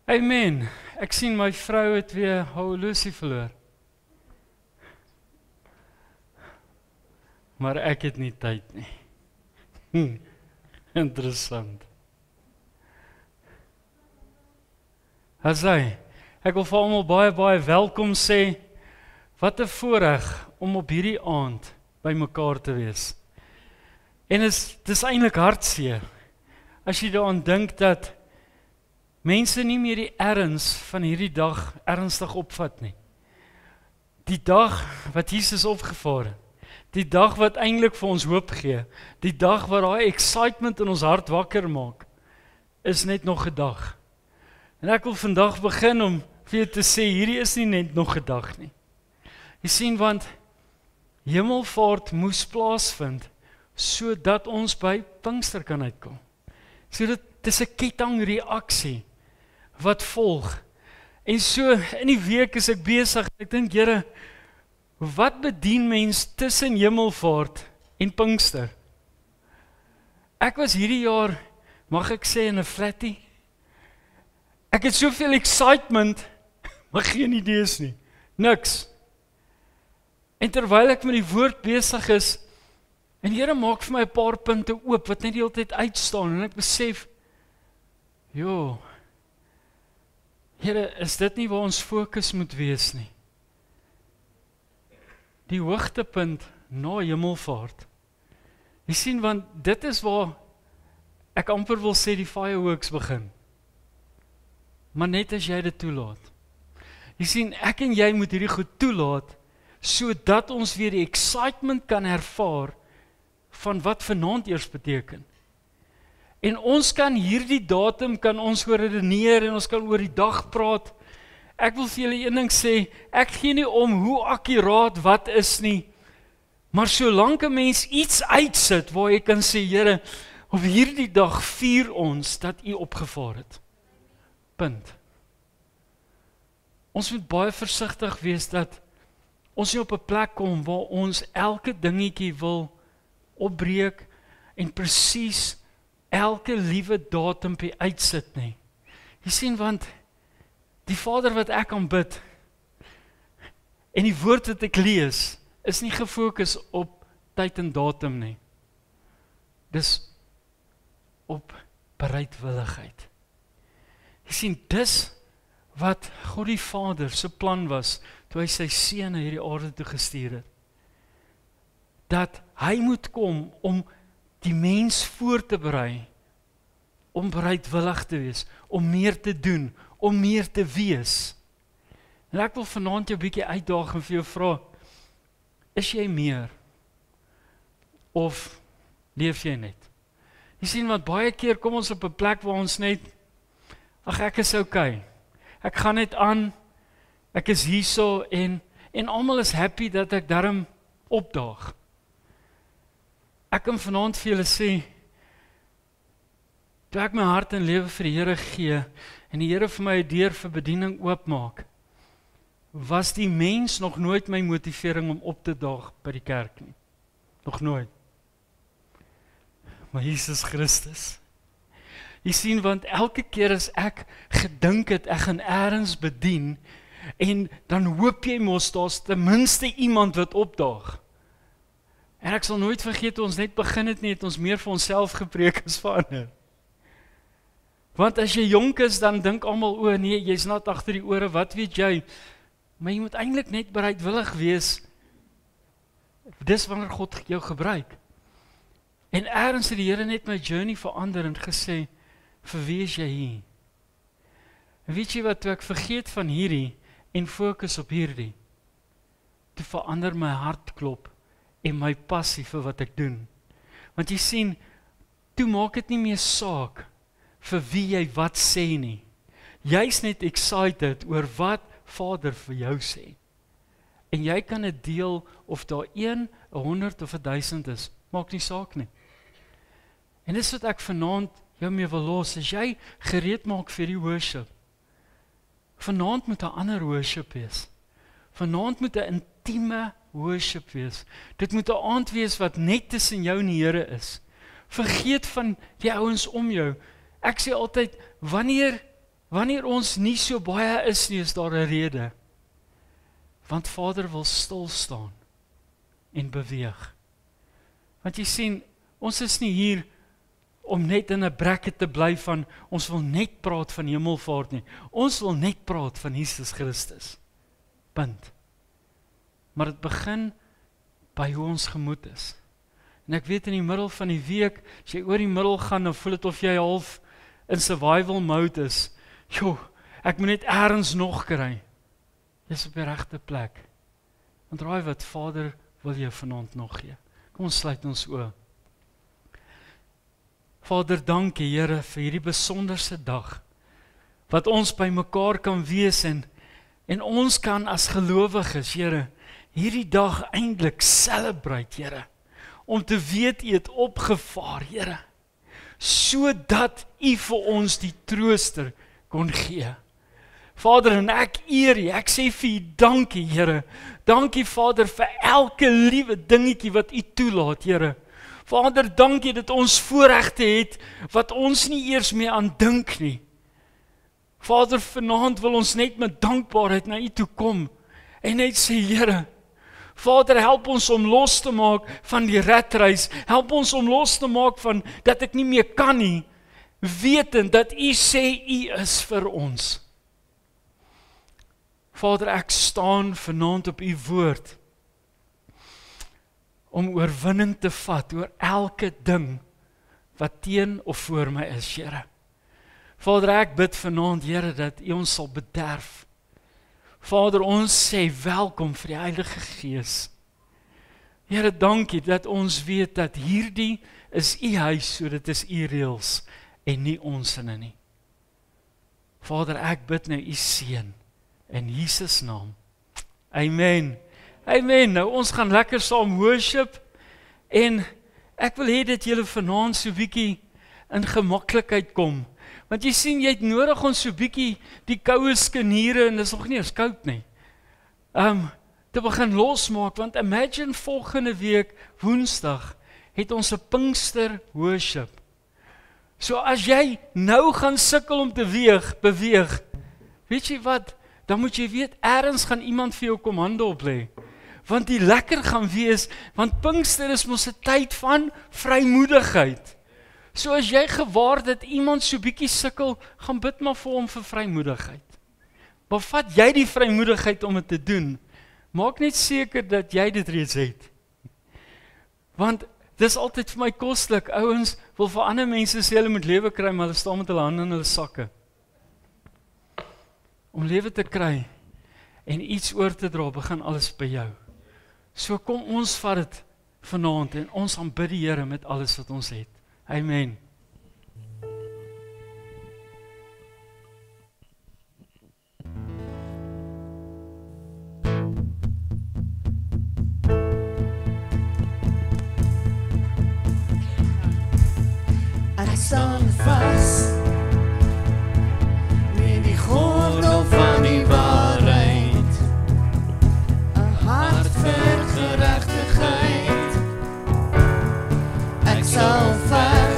Amen. Ek sien my vrou het weer haar horlosie verloor. Maar ek het nie tyd nie. Interessant. Asai, ek wil vir almal baie welkom sê. Wat 'n voorreg om op hierdie aand by mekaar te wees. En dis eintlik hartseer as jy daaraan dink dat mense nie meer die erns van hierdie dag ernstig opvat nie. Die dag wat Jesus opgevaar het, die dag wat eintlik vir ons hoop gee, die dag wat daai excitement in ons hart wakker maak, is net nog 'n dag. En ek wil vandag begin om vir jou te sê, hierdie is nie net nog 'n dag nie. Jy sien, want hemelvaart moes plaasvind, sodat ons by Pinkster kan uitkom. So dit is 'n kettingreaksie wat volg. En so in die week is ek besig, ek dink, Here, wat bedien mens tussen hemelvaart en Pinkster? Ek was hierdie jaar, mag ek sê, in 'n flattie. Ek het soveel excitement, maar geen idees nie. Niks. En terwyl ek met die woord besig is, en Here maak vir my 'n paar punte oop, wat net die hele tyd uitstaan, en ek besef, Here, is dit nie waar ons fokus moet wees nie? Die hoogtepunt na hemelvaart. Jy sien, want dit is waar ek amper wil sê die fireworks begin. Maar net as jy dit toelaat. Jy sien, ek en jy moet hierdie goed toelaat, sodat ons weer die excitement kan ervaar van wat vanaand eers beteken. En ons kan hierdie datum, kan ons oor redeneer en ons kan oor die dag praat. Ek wil vir julle een ding sê, ek gee nie om hoe akkuraat wat is nie, maar solank 'n mens iets uitsit waar jy kan sê, Here, op hierdie dag vier ons dat U opgevaar het. Punt. Ons moet baie versigtig wees dat ons nie op 'n plek kom waar ons elke dingetjie wil opbreek en presies elke liewe datumpie uitsit nie. Jy sien, want die Vader wat ek aanbid en die woord wat ek lees, is nie gefokus op tyd en datum nie. Dis op bereidwilligheid. Jy sien, dis wat God die Vader se plan was, toe hy sy seun na hierdie aarde toe gestuur het. Dat hy moet kom om die mens voor te berei, om bereidwillig te wees, om meer te doen, om meer te wees. En ek wil vanaand jou 'n bietjie uitdaag en vir jou vra, is jy meer? Of leef jy net? Jy sien, wat baie keer kom ons op 'n plek waar ons net, ek is okay. Ek gaan net aan, ek is hierso en almal is happy dat ek daarom opdaag. Ek kan vanaand vir julle sê, toe ek my hart en lewe vir die Here gee, en die Here vir my 'n deur vir bediening oopmaak, was die mens nog nooit my motivering om op te daag by die kerk nie. Nog nooit. Maar Jesus Christus. Jy sien, want elke keer as ek gedink het, ek gaan eers bedien, en dan hoop jy mos, daar's ten minste iemand wat opdaag. En ek sal nooit vergeet, toe ons net begin het nie, het ons meer vir onsself gepreek as vir ander. Want as jy jonk is, dan dink almal, nee, jy's net agter die ore, wat weet jy? Maar jy moet eintlik net bereidwillig wees. Dis wanneer God jou gebruik. En eers het die Here net my journey verander en gesê, vir wie is jy hier? En weet jy wat, toe ek vergeet van hierdie en fokus op hierdie, toe verander my hartklop en my passie vir wat ek doen. Want jy sien, toe maak dit nie meer saak vir wie jy wat sê nie. Jy's net excited oor wat Vader vir jou sê. En jy kan dit deel of daar 1, 100 of 1000 is, maak nie saak nie. En dis wat ek vanaand jou mee wil los, as jy gereed maak vir die worship. Vanaand moet 'n ander worship wees. Vanaand moet 'n intieme worship wees. Dit moet 'n aand wees wat net tussen jou en die Here is. Vergeet van die ouens om jou. Ek sê altyd, wanneer Wanneer ons nie so baie is nie, is daar 'n rede. Want Vader wil stil staan en beweeg. Want jy sien, ons is nie hier om net in 'n bracket te bly van, ons wil net praat van hemelvaart nie. Ons wil net praat van Jesus Christus. Punt. Maar dit begin by hoe ons gemoed is. En ek weet in die middel van die week, as jy oor die middel gaan, dan voel dit of jy half in survival mode is. Jo, ek moet net eers nog kry. Jy's op die regte plek. Want raai wat, Vader wil jou vanaand nog gee. Kom ons sluit ons oë. Vader, dankie Here vir hierdie besonderse dag, wat ons by mekaar kan wees en ons kan as gelowiges, Here, hierdie dag eintlik celebrate, Here, om te weet U het opgevaar, Here, sodat U vir ons die trooster kon gee. Vader, en ek eer U, ek sê vir U dankie, Here. Dankie Vader vir elke liewe dingetjie wat U toelaat, Here. Vader, dankie dat ons voorregte het wat ons nie eers meer aan dink nie. Vader, vanaand wil ons net met dankbaarheid na U toe kom en net sê, Here, Vader, help ons om los te maak van die ratreis. Help ons om los te maak van dat ek nie meer kan nie, wetend dat U sê U is vir ons. Vader, ek staan vanaand op U woord om oorwinning te vat oor elke ding wat teen of voor my is, Here. Vader, ek bid vanaand, Here, dat U ons sal bederf. Vader, ons sê welkom vir die Heilige Gees. Here, dankie dat ons weet dat hierdie is U huis, so dit is U reëls en nie ons sinne nie. Vader, ek bid nou U seën in Jesus naam. Amen. Amen. Nou ons gaan lekker saam worship en ek wil hê dat julle vanaand so bietjie in gemaklikheid kom. Want jy sien, jy het nodig om so bietjie die koue skeniere, en dis nog nie eens koud nie, te begin losmaak, want imagine volgende week, Woensdag, het ons 'n Pinkster worship. So as jy nou gaan sukkel om te beweeg, weet jy wat, dan moet jy weet, ergens gaan iemand vir jou kom hande oplê. Want die lekker gaan wees, want Pinkster is mos 'n tyd van vrymoedigheid. So as jy gewaar dat iemand so bietjie sukkel, gaan bid maar vir hom vir vrymoedigheid. Maar vat jy die vrymoedigheid om dit te doen, maak net seker dat jy dit reeds het. Want dis altyd vir my koslik, ouens wil vir ander mense sê hulle moet lewe kry, maar hulle staan met hulle hande in hulle sakke. Om lewe te kry en iets oor te dra, begin alles by jou. So kom ons vat dit vanaand en ons aanbid die Here met alles wat ons het. Amen. Ek staan vas met die gordel van die waarheid, 'n hart vir geregtigheid. Ek sal veg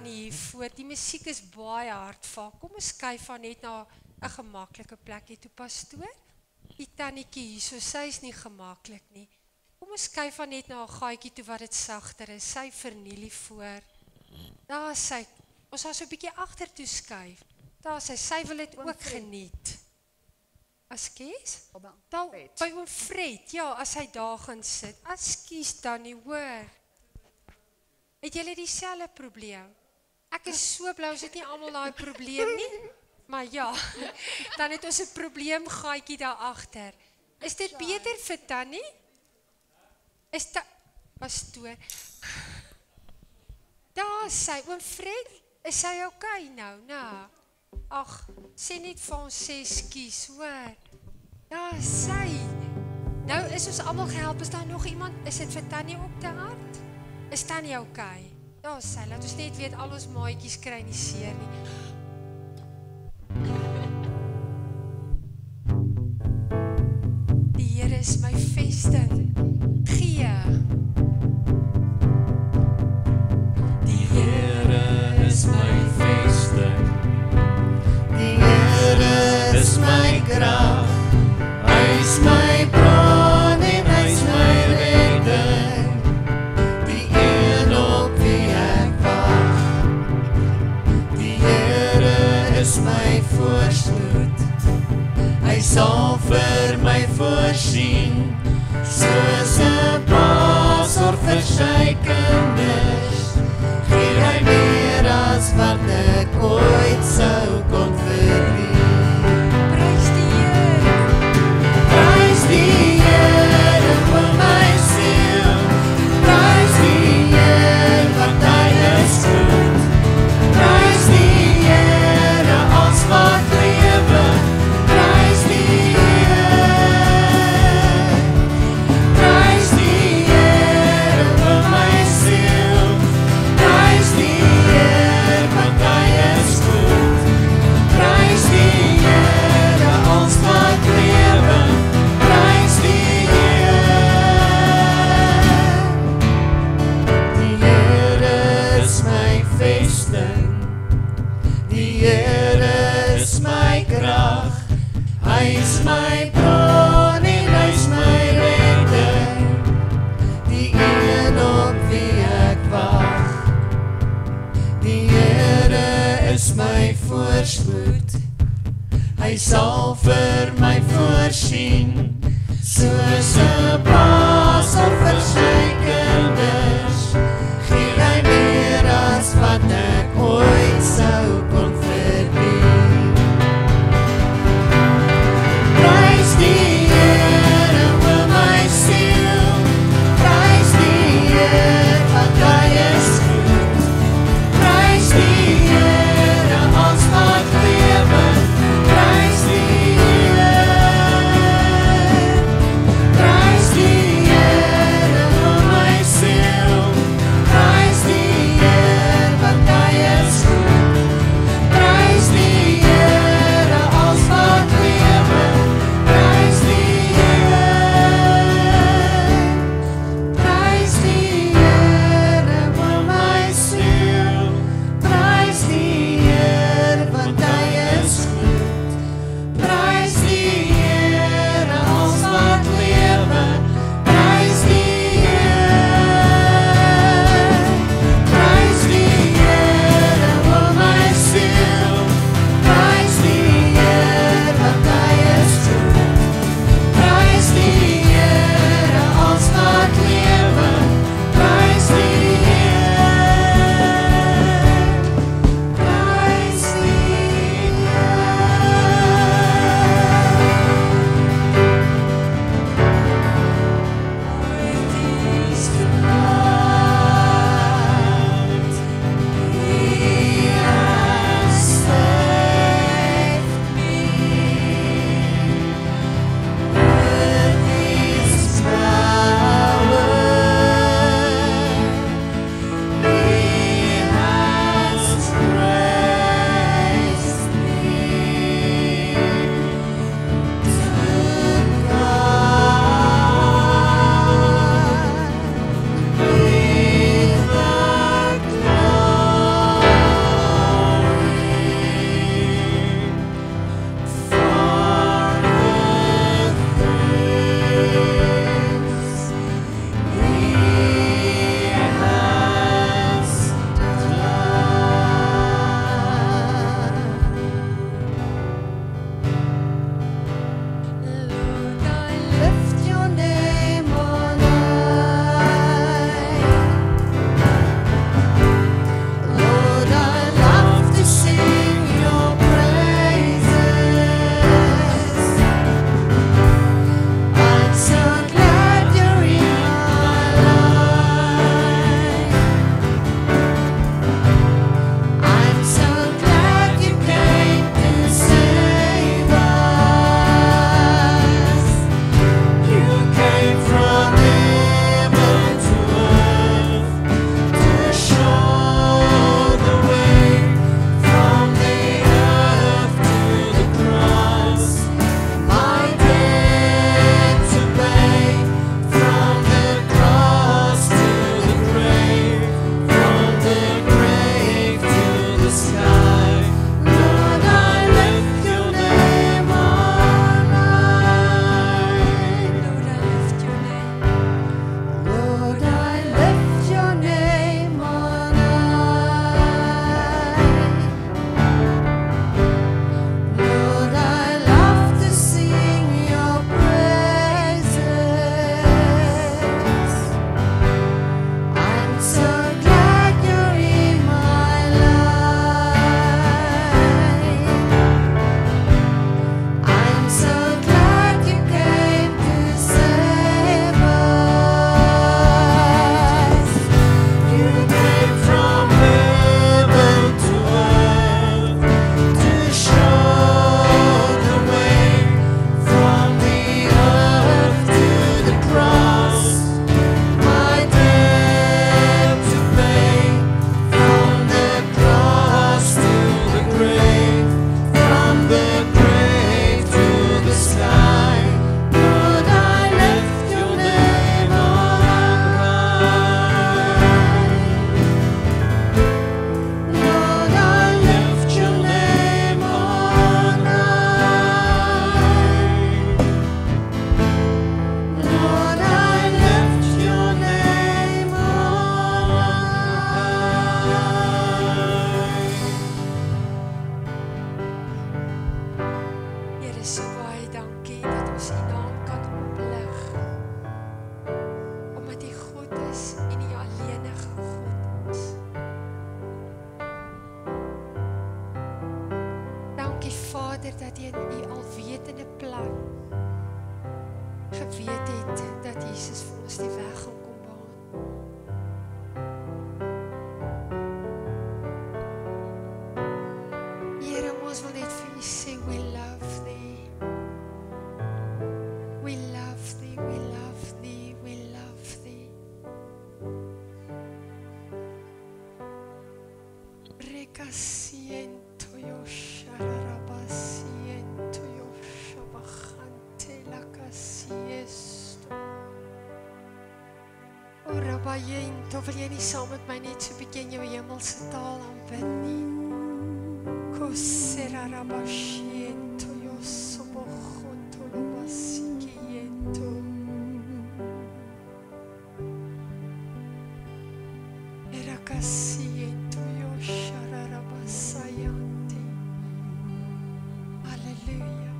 Tannie hier voor. Die musiek is baie hard vaak. Kom ons skuif haar net na 'n gemaklike plekkie toe, pastoor. Die Tannietjie hier, so sy is nie gemaklik nie. Kom ons skuif haar net na 'n gaatjie toe wat dit sagter is. Sy vernielie voor. Daar is sy. Ons gaan so 'n bietjie agtertoe skuif. Daar is sy. Sy wil dit ook geniet. Askies? Daar by oom Fred. Ja, as hy daar gaan sit. Askies Tannie, hoor. Het julle dieselfde probleem? Ek is so bly, ons het nie almal daai probleem nie. Maar ja, dan het ons 'n probleem gaatjie daar agter. Is dit beter vir Tannie? Is dit pastoor? Daar sy, oom Fred, is sy okay nou? Nou. Ag, sê net vir ons 6 kies, hoor. Daar sy. Nou is ons almal gehelp, is daar nog iemand? Is dit vir Tannie ook te hard? Is Tannie okay? Daar sy, laat ons net weet al ons maatjies kry nie seer nie. Die Here is my vesting. Gee. Die Here is my vesting. Die Here is my krag. Hy is my bron en hy is my redding. Die een op wie ek wag. Die Here is my voorspoed. Hy sal vir my voorsien, soos 'n pa sorg vir sy kinders. Gee hy meer as wat ek ooit sou kon verdien. Prys die Here. Prys die Here vir my siel. Prys die Here want hy is goed. Prys die Here als wat lewe. Prys die Here. Prys die Here vir my siel. Prys die Here want hy is goed. Prys die Here als wat lewe. Prys die Here. Die Here is my vesting. Die Here is my krag. Hy is my bron en hy is my redding. Die een op wie ek wag. Die Here is my voorspoed. Hy sal vir my voorsien, soos 'n pa sal vir sy kinders. Gee hy meer as wat ek ooit sou kon verdien. Prys die Here vir my siel. Prys die Here want hy is goed. Prys die Here als wat lewe. Prys die Here. Prys die Kasiento yosharabasiento yoshabachante la kasiesto. Ora bayento, wil jy nie saam met my net so 'n bietjie in jou hemelse taal aanbid nie? Koserarabashiento yosobochonto lobasikiento. Erakasiento yoshararabasayante. Hallelujah.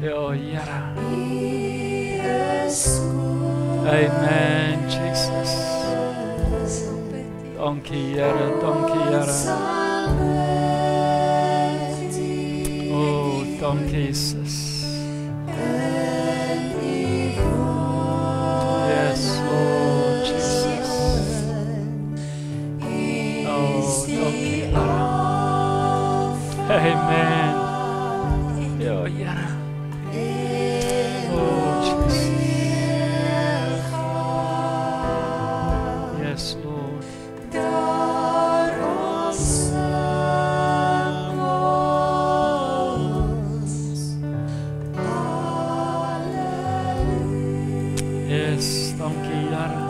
Ja, Here. Amen, Jesus. Dankie, Here. Dankie, Here. Oh, dankie, Jesus. Amen. Ja, Here. Oh, Jesus. Yes, Lord. Yes, dankie Here.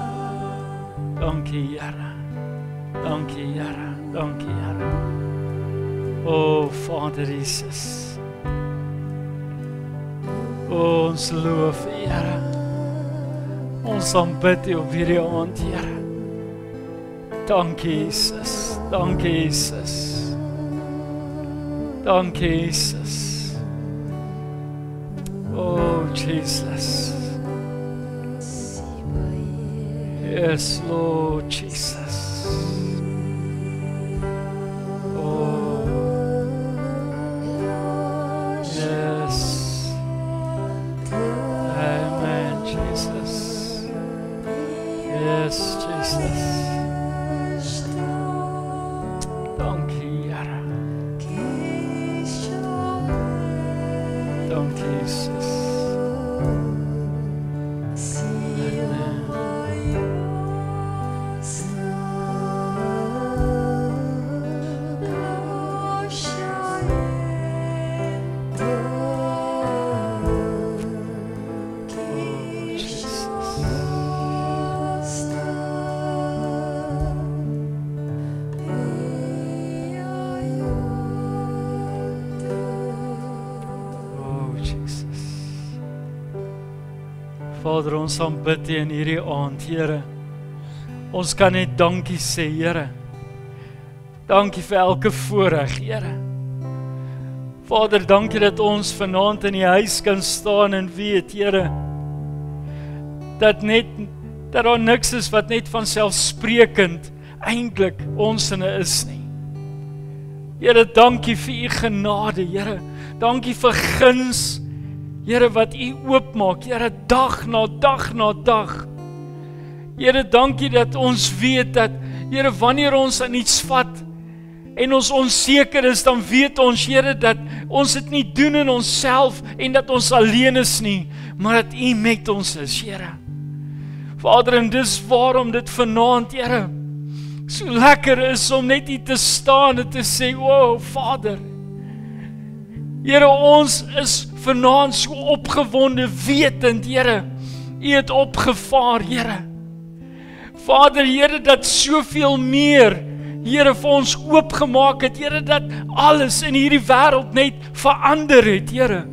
Dankie Here. Dankie Here. Dankie Here. O Vader Jesus. O ons loof U, Here. Ons aanbid U op hierdie aand, Here. Dankie Jesus. Dankie Jesus. Dankie Jesus. Oh Jesus. Yes, Lord Jesus. Oh. Yes. Amen, Jesus. Yes, Jesus. Dankie, Here. Dankie, Jesus. Vader, ons aanbid U in hierdie aand, Here. Ons kan net dankie sê, Here. Dankie vir elke voorreg, Here. Vader, dankie dat ons vanaand in die huis kan staan en weet, Here, dat daar niks is wat net vanselfsprekend eintlik ons in is nie. Here, dankie vir U genade, Here. Dankie vir guns, Here, wat U oopmaak, Here, dag na dag na dag. Here, dankie dat ons weet dat, Here, wanneer ons aan iets vat en ons onseker is, dan weet ons, Here, dat ons dit nie doen in onsself en dat ons alleen is nie, maar dat U met ons is, Here. Vader, en dis waarom dit vanaand, Here, so lekker is om net hier te staan en te sê, wow, Vader, Here, ons is vanaand so opgewonde wetend, Here, U het opgevaar, Here. Vader, Here, dat soveel meer, Here, vir ons oopgemaak het, Here, dat alles in hierdie wêreld net verander het, Here.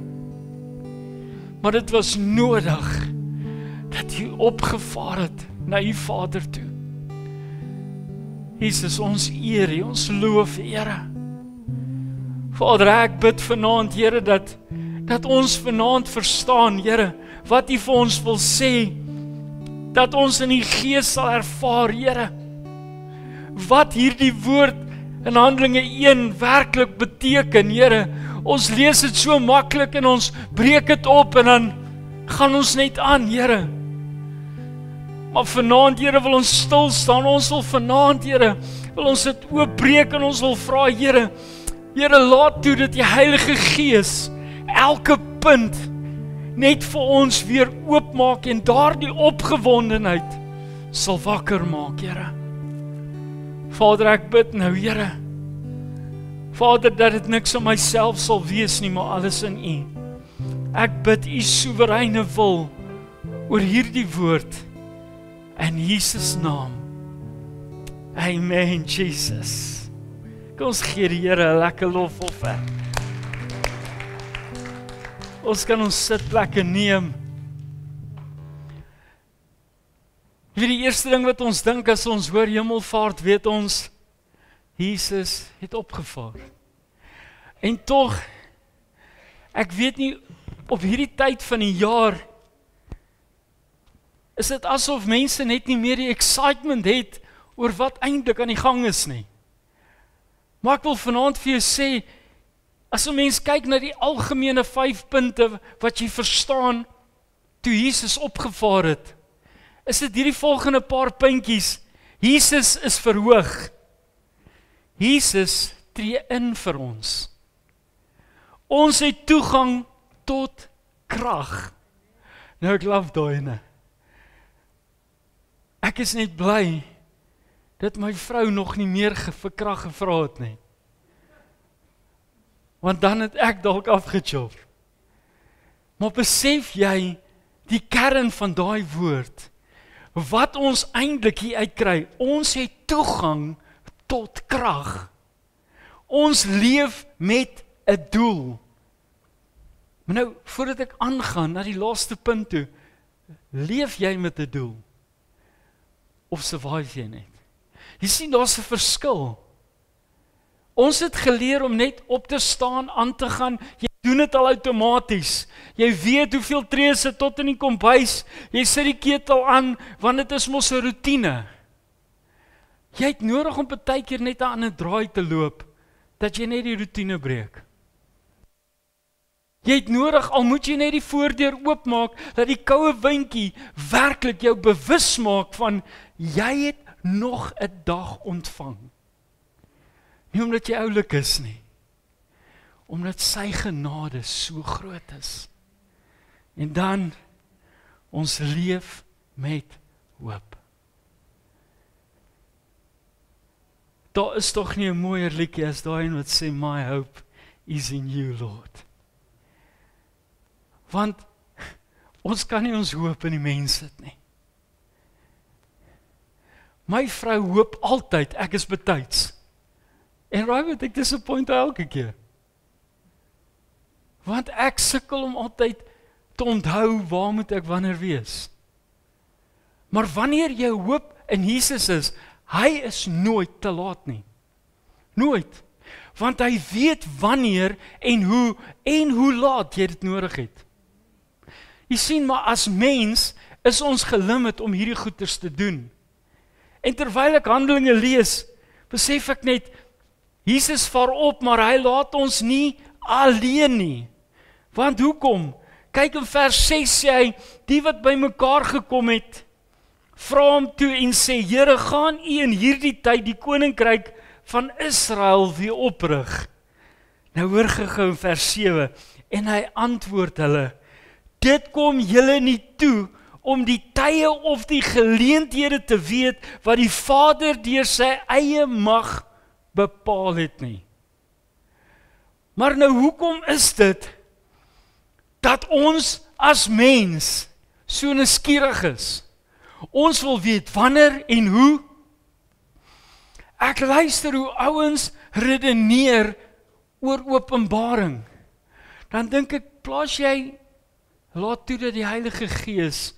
Maar dit was nodig dat U opgevaar het na U Vader toe. Jesus, ons eer U, ons loof U, Here. Vader, ek bid vanaand, Here, dat ons vanaand verstaan, Here, wat U vir ons wil sê, dat ons in die Gees sal ervaar, Here, wat hierdie woord in Handelinge 1 werklik beteken, Here. Ons lees dit so maklik en ons breek dit op en dan gaan ons net aan, Here. Maar vanaand, Here, wil ons stil staan, ons wil vanaand, Here, wil ons dit oopbreek en ons wil vra, Here, Here, laat toe dat die Heilige Gees elke punt net vir ons weer oopmaak en daardie opgewondenheid sal wakker maak, Here. Vader, ek bid nou, Here, Vader, dat dit niks aan myself sal wees nie, maar alles in U. Ek bid U soewereine wil oor hierdie woord in Jesus naam. Amen, Jesus. Kom ons gee die Here 'n lekker lofoffer. Ons kan ons sitplekke neem. Wie die eerste ding wat ons dink as ons hoor hemelvaart, weet ons, Jesus het opgevaar. En tog, ek weet nie, op hierdie tyd van die jaar, is dit asof mense net nie meer die excitement het oor wat eintlik aan die gang is nie. Maar ek wil vanaand vir jou sê, as 'n mens kyk na die algemene 5 punte wat jy verstaan toe Jesus opgevaar het, is dit hierdie volgende paar puntjies. Jesus is verhoog. Jesus tree in vir ons. Ons het toegang tot krag. Nou ek love daai ene. Ek is net bly dat my vrou nog nie meer vir krag gevra het nie. Want dan het ek dalk afgechop. Maar besef jy die kern van daai woord? Wat ons eintlik hier uitkry, ons het toegang tot krag. Ons leef met 'n doel. Maar nou, voordat ek aangaan na die laaste punt toe, leef jy met 'n doel? Of survive jy net? Jy sien, daar's 'n verskil. Ons het geleer om net op te staan, aan te gaan. Jy doen dit al outomaties. Jy weet hoeveel tree sit tot in die kombuis. Jy sit die ketel aan, want dit is mos 'n roetine. Jy het nodig om partykeer net 'n ander draai te loop, dat jy net die roetine breek. Jy het nodig, al moet jy net die voordeur oopmaak, dat die koue windjie werklik jou bewus maak van, jy het nog 'n dag ontvang. Nie omdat jy oulik is nie, omdat sy genade so groot is. En dan, ons leef met hoop. Daar is tog nie 'n mooier liedjie as daai een wat sê, my hope is in you, Lord. Want ons kan nie ons hoop in die mens sit nie. My vrou hoop altyd, ek is betyds. En raai wat, ek disappoint elke keer. Want ek sukkel om altyd te onthou waar moet ek wanneer wees. Maar wanneer jou hoop in Jesus is, hy is nooit te laat nie. Nooit. Want hy weet wanneer en hoe laat jy dit nodig het. Jy sien, maar as mens is ons gelimit om hierdie goeders te doen. En terwyl ek Handelinge lees, besef ek net, Jesus vaar op, maar hy laat ons nie alleen nie. Want hoekom? Kyk in vers 6 sê hy, die wat by mekaar gekom het, vra hom toe en sê, Here, gaan u in hierdie tyd die koninkryk van Israel weer oprig? Nou hoor gou in vers 7, en hy antwoord hulle, dit kom julle nie toe, om die tye of die geleenthede te weet, wat die Vader deur sy eie mag bepaal het nie. Maar nou hoekom is dit, dat ons as mens so nuuskierig is? Ons wil weet wanneer en hoe. Ek luister hoe ouens redeneer oor Openbaring. Dan dink ek, plaas jy, laat toe dat die Heilige Gees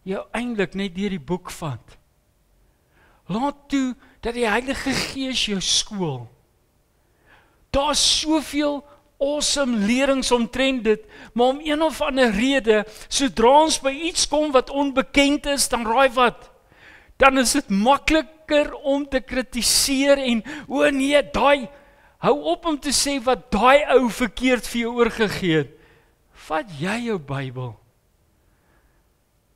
jou eintlik net deur die boek vat. Laat toe dat die Heilige Gees jou skool. Daar is soveel awesome lerings omtrent dit, maar om een of ander rede, sodra ons by iets kom wat onbekend is, dan raai wat? Dan is dit makliker om te kritiseer en, o nee, hou op om te sê wat daai ou verkeerd vir jou oorgegee het. Vat jy jou Bybel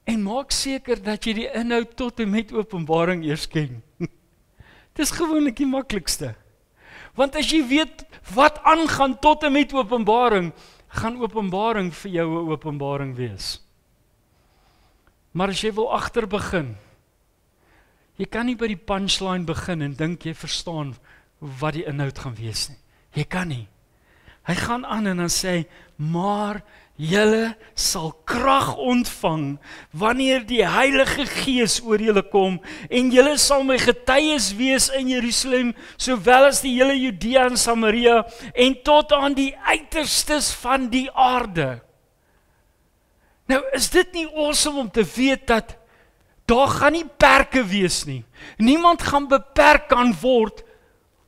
en maak seker dat jy die inhoud tot en met Openbaring eers ken. Dit is gewoonlik die maklikste. Want as jy weet wat aangaan tot en met Openbaring, gaan Openbaring vir jou 'n openbaring wees. Maar as jy wil agter begin, jy kan nie by die punchline begin en dink jy verstaan wat die inhoud gaan wees nie. Jy kan nie. Hy gaan aan en dan sê hy, maar julle sal krag ontvang wanneer die Heilige Gees oor julle kom en julle sal my getuies wees in Jerusalem, sowel as die hele Judea en Samaria en tot aan die uiterstes van die aarde. Nou, is dit nie awesome om te weet dat daar gaan nie perke wees nie. Niemand gaan beperk kan word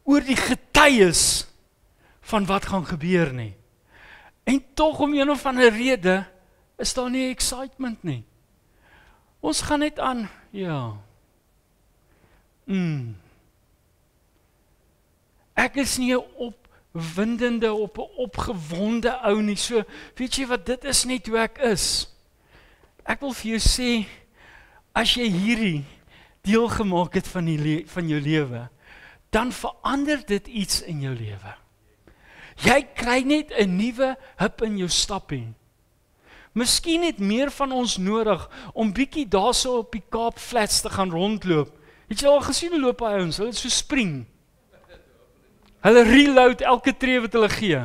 oor die getuies van wat gaan gebeur nie. En tog om een of ander rede is daar nie excitement nie. Ons gaan net aan, ja. Ek is nie 'n opwindende, 'n opgewonde ou nie, so, weet jy wat, dit is net hoe ek is. Ek wil vir jou sê, as jy hierdie deel gemaak het van jou lewe, dan verander dit iets in jou lewe. Jy kry net 'n nuwe hip in jou stappie. Miskien het meer van ons nodig om bietjie daarso op die Kaap Flats te gaan rondloop. Het jy al gesien hoe loop hy ouens? Hulle so spring. Hulle reload elke tree wat hulle gee.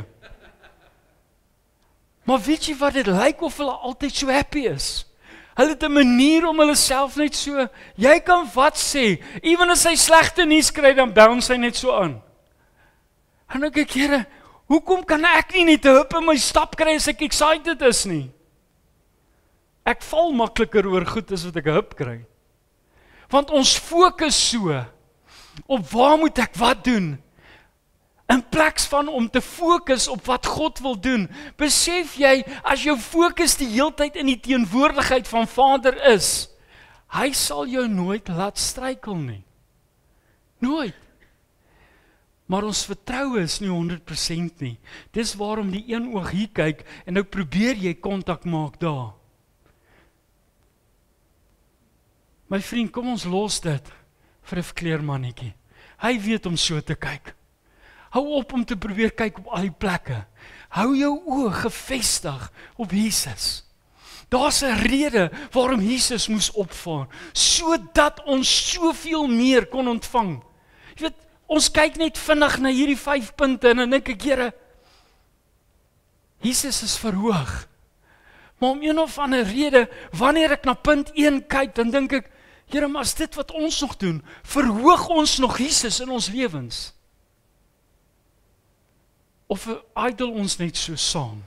Maar weet jy wat, dit lyk of hulle altyd so happy is. Hulle het 'n manier om hulle self net so, jy kan wat sê, ewen as hy slegte nuus kry, dan bounce hy net so aan. En ek kyk, Here, hoekom kan ek nie net 'n hip in my stap kry as ek excited is nie? Ek val makliker oor goed as wat ek 'n hip kry. Want ons fokus so op waar moet ek wat doen? In plaas van om te fokus op wat God wil doen, besef jy, as jou fokus die heeltyd in die teenwoordigheid van Vader is, hy sal jou nooit laat struikel nie. Nooit. Maar ons vertroue is nie 100% nie. Dis waarom die een oog hier kyk, en nou probeer jy kontak maak daar. My vriend, kom ons los dit vir 'n verkleermannetjie. Hy weet om so te kyk. Hou op om te probeer kyk op al die plekke. Hou jou oë gefestig op Jesus. Daar's 'n rede waarom Jesus moes opvaar, sodat ons soveel meer kon ontvang. Jy weet, ons kyk net vinnig na hierdie 5 punte en dan dink ek, Here, Jesus is verhoog. Maar om een of ander rede, wanneer ek na punt 1 kyk, dan dink ek, Here, maar is dit wat ons nog doen? Verhoog ons nog Jesus in ons lewens? Of idol ons net so saam?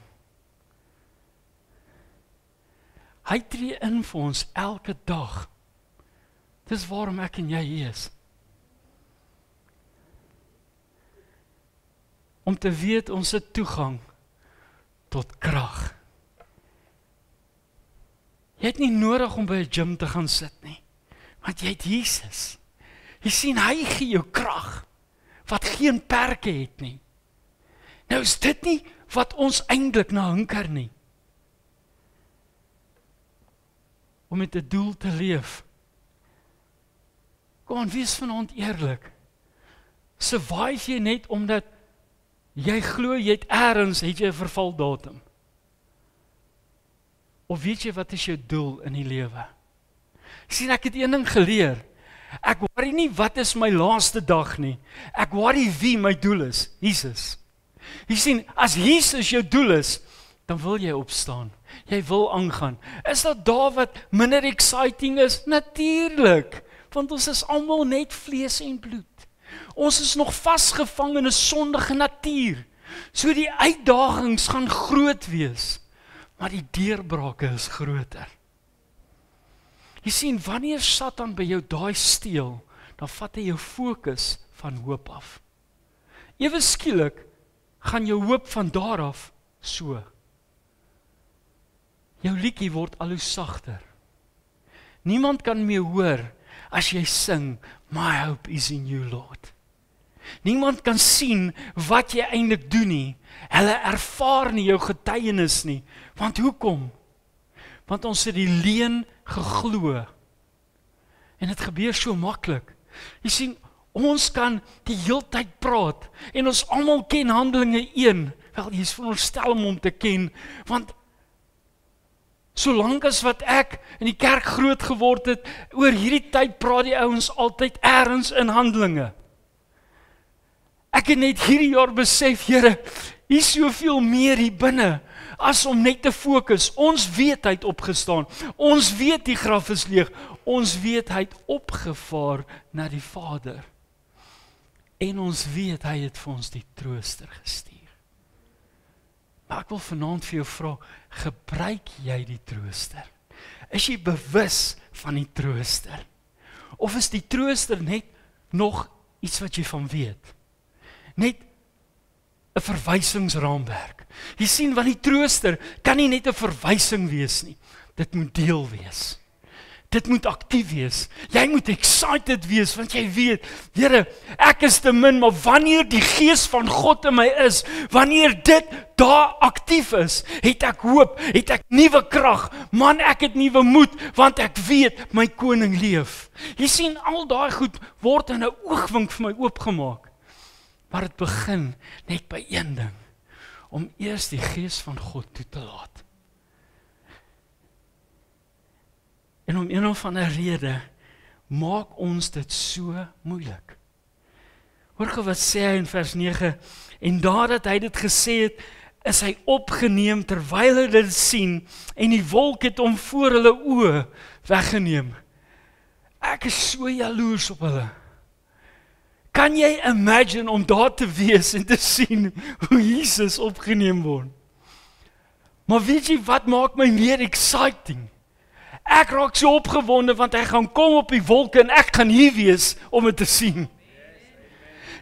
Hy tree in vir ons elke dag. Dis waarom ek en jy hier is. Om te weet ons het toegang tot krag. Jy het nie nodig om by 'n gym te gaan sit nie, want jy het Jesus. Jy sien, hy gee jou krag wat geen perke het nie. Nou is dit nie wat ons eintlik na hunker nie. Om met 'n doel te leef. Kom aan, wees vanaand eerlik. Survive jy net omdat jy glo jy het eers het jy 'n vervaldatum? Of weet jy wat is jou doel in die lewe? Sien, ek het een ding geleer. Ek worry nie wat is my laaste dag nie. Ek worry wie my doel is, Jesus. Jy sien, as Jesus jou doel is, dan wil jy opstaan. Jy wil aangaan. Is dat daar wat minder exciting is? Natuurlik, want ons is almal net vlees en bloed. Ons is nog vasgevang in 'n sondige natuur. So die uitdagings gaan groot wees, maar die deurbrake is groter. Jy sien, wanneer Satan by jou daai steel, dan vat hy jou fokus van hoop af. Ewe skielik gaan jou hoop van daar af so. Jou liedjie word al hoe sagter. Niemand kan meer hoor as jy sing, My hope is in you, Lord. Niemand kan sien wat jy eintlik doen nie. Hulle ervaar nie jou getuienis nie. Want hoekom? Want ons het die leuen geglo. En dit gebeur so maklik. Jy sien, ons kan die heeltyd praat en ons almal ken Handelinge 1. Wel, jy is veronderstel om te ken, want solank as wat ek in die kerk groot geword het, oor hierdie tyd praat die ouens altyd eers in Handelinge. Ek het net hierdie jaar besef, Here, hier is soveel meer hier binne, as om net te fokus. Ons weet hy het opgestaan, ons weet die graf is leeg, ons weet hy het opgevaar na die Vader. En ons weet hy het vir ons die trooster gestuur. Maar ek wil vanaand vir jou vra, gebruik jy die trooster? Is jy bewus van die trooster? Of is die trooster net nog iets wat jy van weet? Net 'n verwysingsraamwerk. Jy sien, want die trooster kan nie net 'n verwysing wees nie. Dit moet deel wees. Dit moet aktief wees. Jy moet excited wees, want jy weet, Here, ek is te min, maar wanneer die Gees van God in my is, wanneer dit daar aktief is, het ek hoop, het ek nuwe krag, man, ek het nuwe moed, want ek weet, my koning leef. Jy sien, al daai goed word in 'n oogwink vir my oopgemaak. Maar dit begin net by een ding. om eers die Gees van God toe te laat. En om een of ander rede maak ons dit so moeilik. Hoor gou wat sê hy in vers 9, en nadat hy dit gesê het, is hy opgeneem terwyl hy dit sien, en die wolk het hom voor hulle oë weggeneem. Ek is so jaloers op hulle. Kan jy imagine om daar te wees en te sien hoe Jesus opgeneem word? Maar weet jy wat maak my meer exciting? Ek raak so opgewonde want hy gaan kom op die wolke en ek gaan hier wees om dit te sien.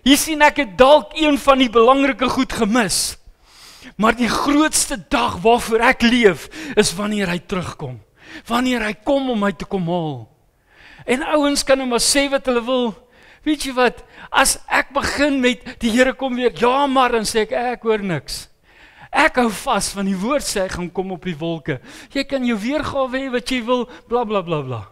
Jy sien, ek het dalk een van die belangrike goed gemis. Maar die grootste dag waarvoor ek leef is wanneer hy terugkom. Wanneer hy kom om my te kom haal. En ouens kan nou maar sê wat hulle wil. Weet jy wat, as ek begin met die Here kom weer, ja maar, dan sê ek hoor niks. Ek hou vas van die woord sê hy gaan kom op die wolke. Jy kan jou weergawe hê wat jy wil, bla bla bla bla.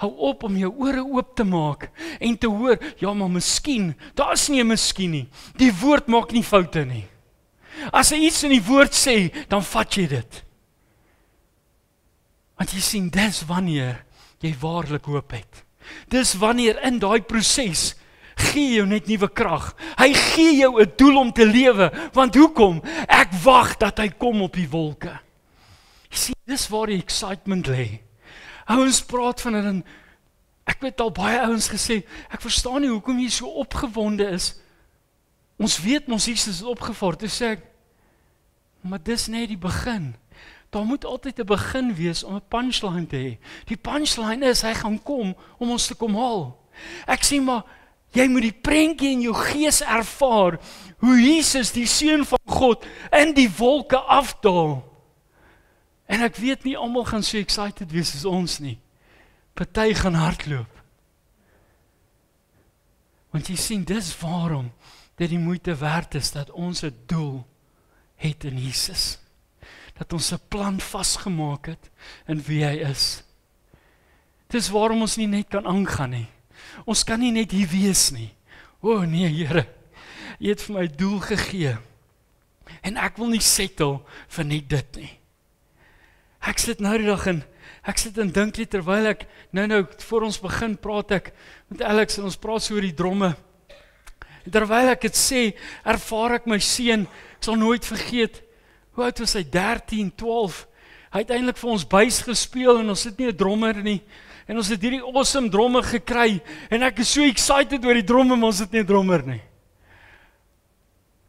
Hou op om jou ore oop te maak en te hoor, ja maar miskien, daar is nie 'n miskien nie. Die woord maak nie foute nie. As hy iets in die woord sê, dan vat jy dit. Want jy sien, dis wanneer jy waarlik hoop het. Dis wanneer in daai proses gee jou net nuwe krag. Hy gee jou 'n doel om te lewe, want hoekom? Ek wag dat hy kom op die wolke. Jy sien, dis waar die excitement lê. Ouens praat van hulle, ek weet al baie ouens gesê, ek verstaan nie hoekom jy so opgewonde is. Ons weet mos Jesus het opgevaar, toe sê ek, maar dis net die begin. Daar moet altyd 'n begin wees om 'n punchline te hê. Die punchline is, hy gaan kom om ons te kom haal. Ek sê maar, jy moet die prentjie in jou gees ervaar, hoe Jesus, die Seun van God, in die wolke afdaal. En ek weet nie almal gaan so excited wees as ons nie. Party gaan hardloop. Want jy sien, dis waarom dit die moeite werd is dat ons 'n doel het in Jesus. Dat ons 'n plan vasgemaak het in wie hy is. Dis waarom ons nie net kan aangaan nie. Ons kan nie net hier wees nie. O nee, Here, jy het vir my doel gegee. En ek wil nie settle vir net dit nie. Ek sit nou die dag ek sit en dink net terwyl ek, nou, voor ons begin praat ek met Alex en ons praat so oor die dromme. En terwyl ek dit sê, ervaar ek my seun, ek sal nooit vergeet, hoe oud was hy, 13, 12, hy het eintlik vir ons buis gespeel en ons het nie 'n drummer nie, en ons het hierdie awesome dromme gekry, en ek is so excited oor die dromme, maar ons het nie 'n drummer nie.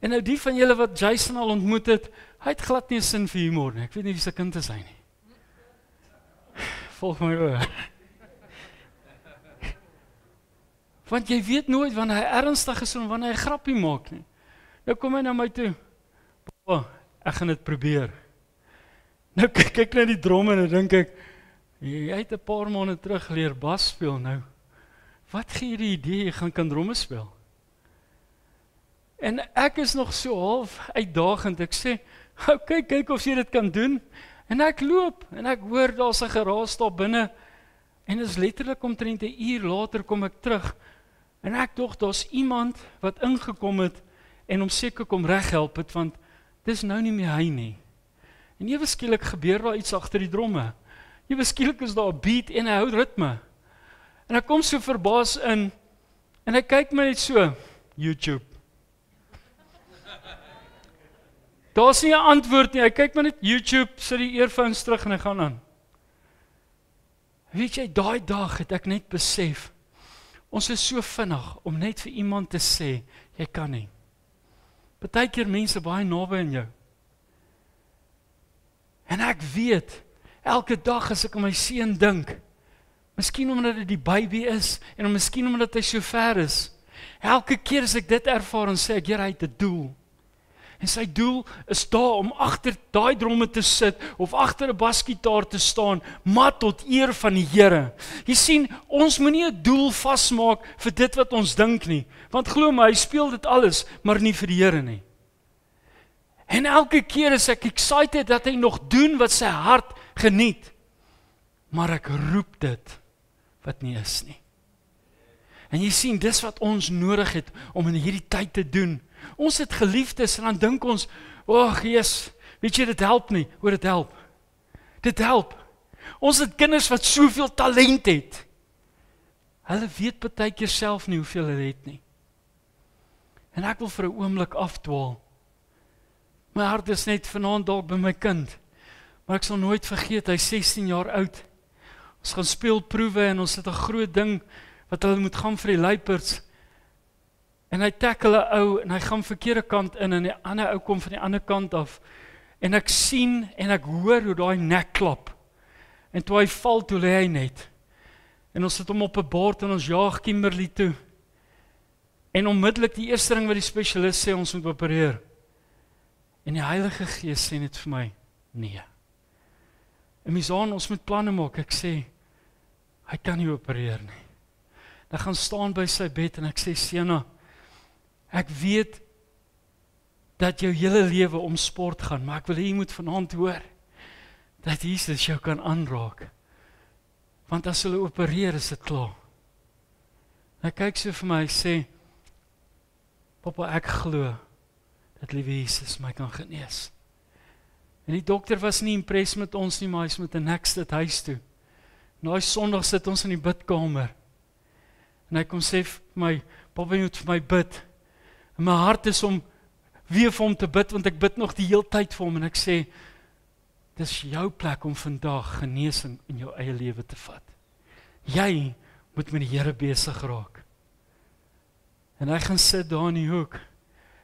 En nou die van julle wat Jason al ontmoet het, hy het glad nie 'n sin vir humor nie, ek weet nie wie se kind is hy nie. Volg my oor. Want jy weet nooit wanneer hy ernstig is en wanneer hy grappie maak nie. Nou kom hy na my toe. Ek gaan dit probeer. Nou kyk ek na die drom en dan dink ek, jy het 'n paar maande terug geleer bas speel nou. Wat gee jy die idee jy gaan kan dromme speel? En ek is nog so half uitdagend. Ek sê, okay, kyk of jy dit kan doen. En ek loop en ek hoor daar's 'n geraas daar binne. En dit is letterlik omtrent 'n uur later kom ek terug. En ek dink daar's iemand wat ingekom het en hom seker kom reghelp het, want dis nou nie meer hy nie. En ewe skielik gebeur daar iets agter die dromme. Ewe skielik is daar 'n beat en hy hou ritme. En ek kom so verbaas in en hy kyk my net so, YouTube. Daar's nie 'n antwoord nie. Hy kyk my net YouTube, sit die earphones terug en hy gaan aan. Weet jy, daai dag het ek net besef, ons is so vinnig om net vir iemand te sê, jy kan nie. Partykeer mense baie naby aan jou. En ek weet, elke dag as ek aan my seun dink, miskien omdat dit die baby is, en miskien omdat hy so ver is, elke keer as ek dit ervaar en sê ek, Here, hy het 'n doel. En sy doel is daar om agter daai dromme te sit, of agter 'n basgitaar te staan, maar tot eer van die Here. Jy sien, ons moet nie 'n doel vasmaak vir dit wat ons dink nie, want glo my, hy speel dit alles, maar nie vir die Here nie. En elke keer is ek excited dat hy nog doen wat sy hart geniet, maar ek roep dit wat nie is nie. En jy sien, dis wat ons nodig het om in hierdie tyd te doen, Ons het geliefdes en dan dink ons, Jesus, weet jy, dit help nie. Hoor, dit help. Dit help. Ons het kinders wat soveel talent het. Hulle weet partykeer self nie hoeveel hulle het nie. En ek wil vir 'n oomblik afdwaal. My hart is net vanaand dalk by my kind. Maar ek sal nooit vergeet, hy's 16 jaar oud. Ons gaan speelproewe en ons het 'n groot ding wat hulle moet gaan vir die luiperds. En hy tackle 'n ou en hy gaan verkeerde kant in en die ander ou kom van die ander kant af. En ek sien en ek hoor hoe daai nek klap. En toe hy val, toe lê hy net. En ons sit hom op 'n bord en ons jaag Kimberley toe. En onmiddellik die eerste ding wat die spesialis sê, ons moet opereer. En die Heilige Gees sê net vir my, nee. En Misaan, ons moet planne maak. Ek sê, hy kan nie opereer nie. Dan gaan staan by sy bed en ek sê, Sena, ek weet dat jou hele lewe om sport gaan, maar ek wil hê jy moet vanaand hoor dat Jesus jou kan aanraak. Want as hulle opereer, is dit klaar. Hy kyk so vir my, hy sê, Papa, ek glo dat liewe Jesus my kan genees. En die dokter was nie impressed met ons nie, maar hy is met 'n next at huis toe. En daai Sondag sit ons in die bidkamer. En hy kom sê vir my, Papa, jy moet vir my bid. En my hart is om weer vir hom te bid, want ek bid nog die hele tyd vir hom. En ek sê, dis jou plek om vandag genesing in jou eie lewe te vat. Jy moet met die Here besig raak. En hy gaan sit daar in die hoek.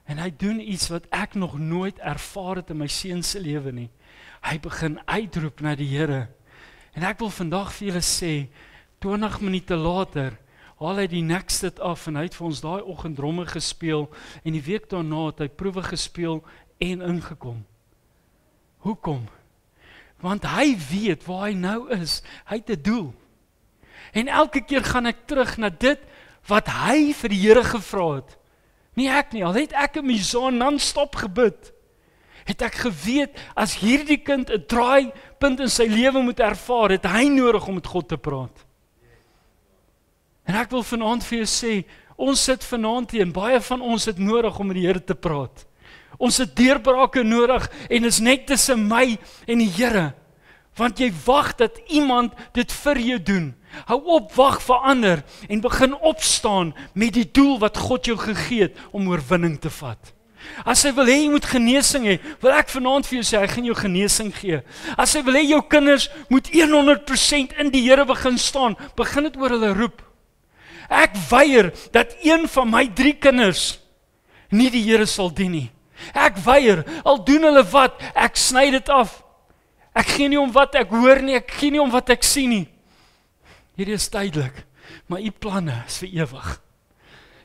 En hy doen iets wat ek nog nooit ervaar het in my seun se lewe nie. Hy begin uitroep na die Here. En ek wil vandag vir julle sê, 20 minute later, haal hy die next af en hy het vir ons daai oggend dromme gespeel en die week daarna het hy proewe gespeel en ingekom. Hoekom? Want hy weet waar hy nou is. Hy het 'n doel. En elke keer gaan ek terug na dit wat hy vir die Here gevra het. Nie ek nie, al het ek in my son non-stop gebid. Het ek geweet, as hierdie kind 'n draaipunt in sy lewe moet ervaar, het hy nodig om met God te praat. En ek wil vanaand vir jou sê, ons sit vanaand hier en baie van ons het nodig om met die Here te praat. Ons het deurbrake nodig en is net tussen my en die Here. Want jy wag dat iemand dit vir jou doen. Hou op, wag vir ander en begin opstaan met die doel wat God jou gegee het om oorwinning te vat. As hy wil hê jy moet genesing hê, wil ek vanaand vir jou sê, hy gaan jou genesing gee. As hy wil hê jou kinders moet 100% in die Here begin staan, begin dit oor hulle roep. Ek weier dat een van my 3 kinders nie die Here sal dien nie. Ek weier, al doen hulle wat, ek sny dit af. Ek gee nie om wat ek hoor nie, ek gee nie om wat ek sien nie. Hierdie is tydelik, maar u planne is vir ewig.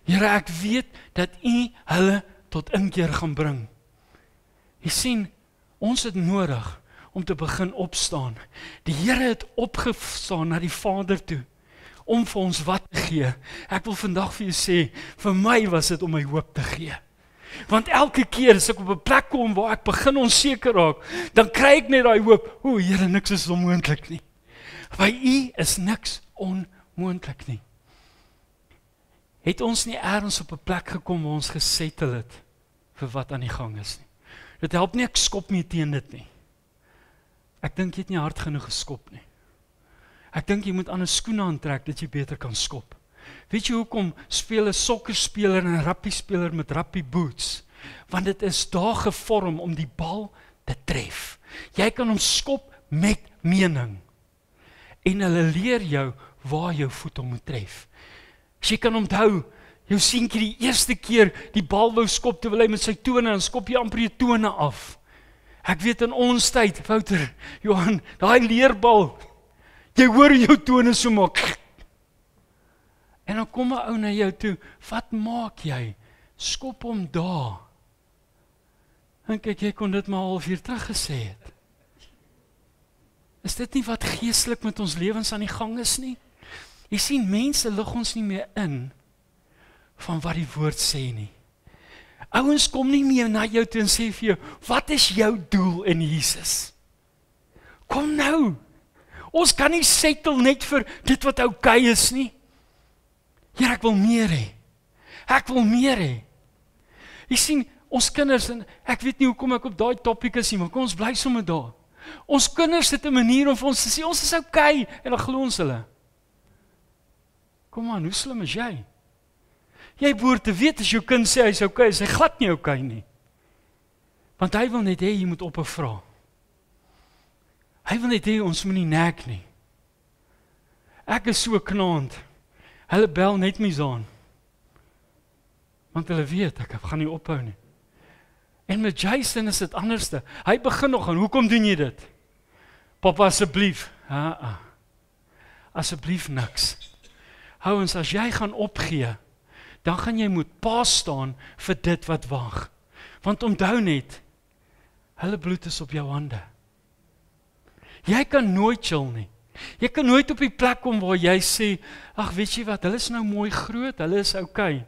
Here, ek weet dat u hulle tot inkeer gaan bring. Jy sien, ons het nodig om te begin opstaan. Die Here het opgestaan na die Vader toe, om vir ons wat te gee. Ek wil vandag vir jou sê, vir my was dit om my hoop te gee. Want elke keer as ek op 'n plek kom waar ek begin onseker raak, dan kry ek net daai hoop, o Here, niks is onmoontlik nie. By u is niks onmoontlik nie. Het ons nie ergens op 'n plek gekom waar ons gesettel het vir wat aan die gang is nie. Dit help nie ek skop mee teen dit nie. Ek dink jy het nie hard genoeg geskop nie. Ek dink jy moet ander skoene aantrek dat jy beter kan skop. Weet jy hoekom speel 'n sokkerspeler en 'n rugby-speler met rugby boots? Want dit is daar gevorm om die bal te tref. Jy kan hom skop met mening. En hulle leer jou waar jou voet hom moet tref. As jy kan onthou, jou seentjie die eerste keer die bal wou skop, terwyl hy met sy tone, en skop jy amper jou tone af. Ek weet in ons tyd, Wouter, Johan, daai leerbal, jy hoor jou tone so maak. En dan kom 'n ou na jou toe, wat maak jy? Skop hom daar. En kyk, jy kon dit maar 'n halfuur terug gesê het. Is dit nie wat geestelik met ons lewens aan die gang is nie? Jy sien, mense lig ons nie meer in van wat die woord sê nie. Ouens kom nie meer na jou toe en sê vir jou, wat is jou doel in Jesus? Kom nou. Ons kan nie settle net vir dit wat oukei is nie. Here, ek wil meer hê. Ek wil meer hê. Jy sien, ons kinders, en ek weet nie hoekom ek op daai topic is nie, maar kom ons bly sommer daar. Ons kinders het 'n manier om vir ons te sê, ons is okay, en dan glo ons hulle. Kom aan, hoe slim is jy? Jy behoort te weet as jou kind sê hy is okay, is hy glad nie okay nie. Want hy wil net hê jy moet ophou vra. Hy wil net hê ons moet nie nek nie. Ek is so knaand. Hulle bel net my aan. Want hulle weet ek gaan nie ophou nie. En met Jason is dit anderste. Hy begin nog aan, hoekom doen jy dit? Papa, asseblief. Asseblief niks. Ouens, as jy gaan opgee, dan gaan jy moet pa staan vir dit wat wag. Want onthou net, hulle bloed is op jou hande. Jy kan nooit chill nie. Jy kan nooit op die plek kom waar jy sê, ag weet jy wat, hulle is nou mooi groot, hulle is okay.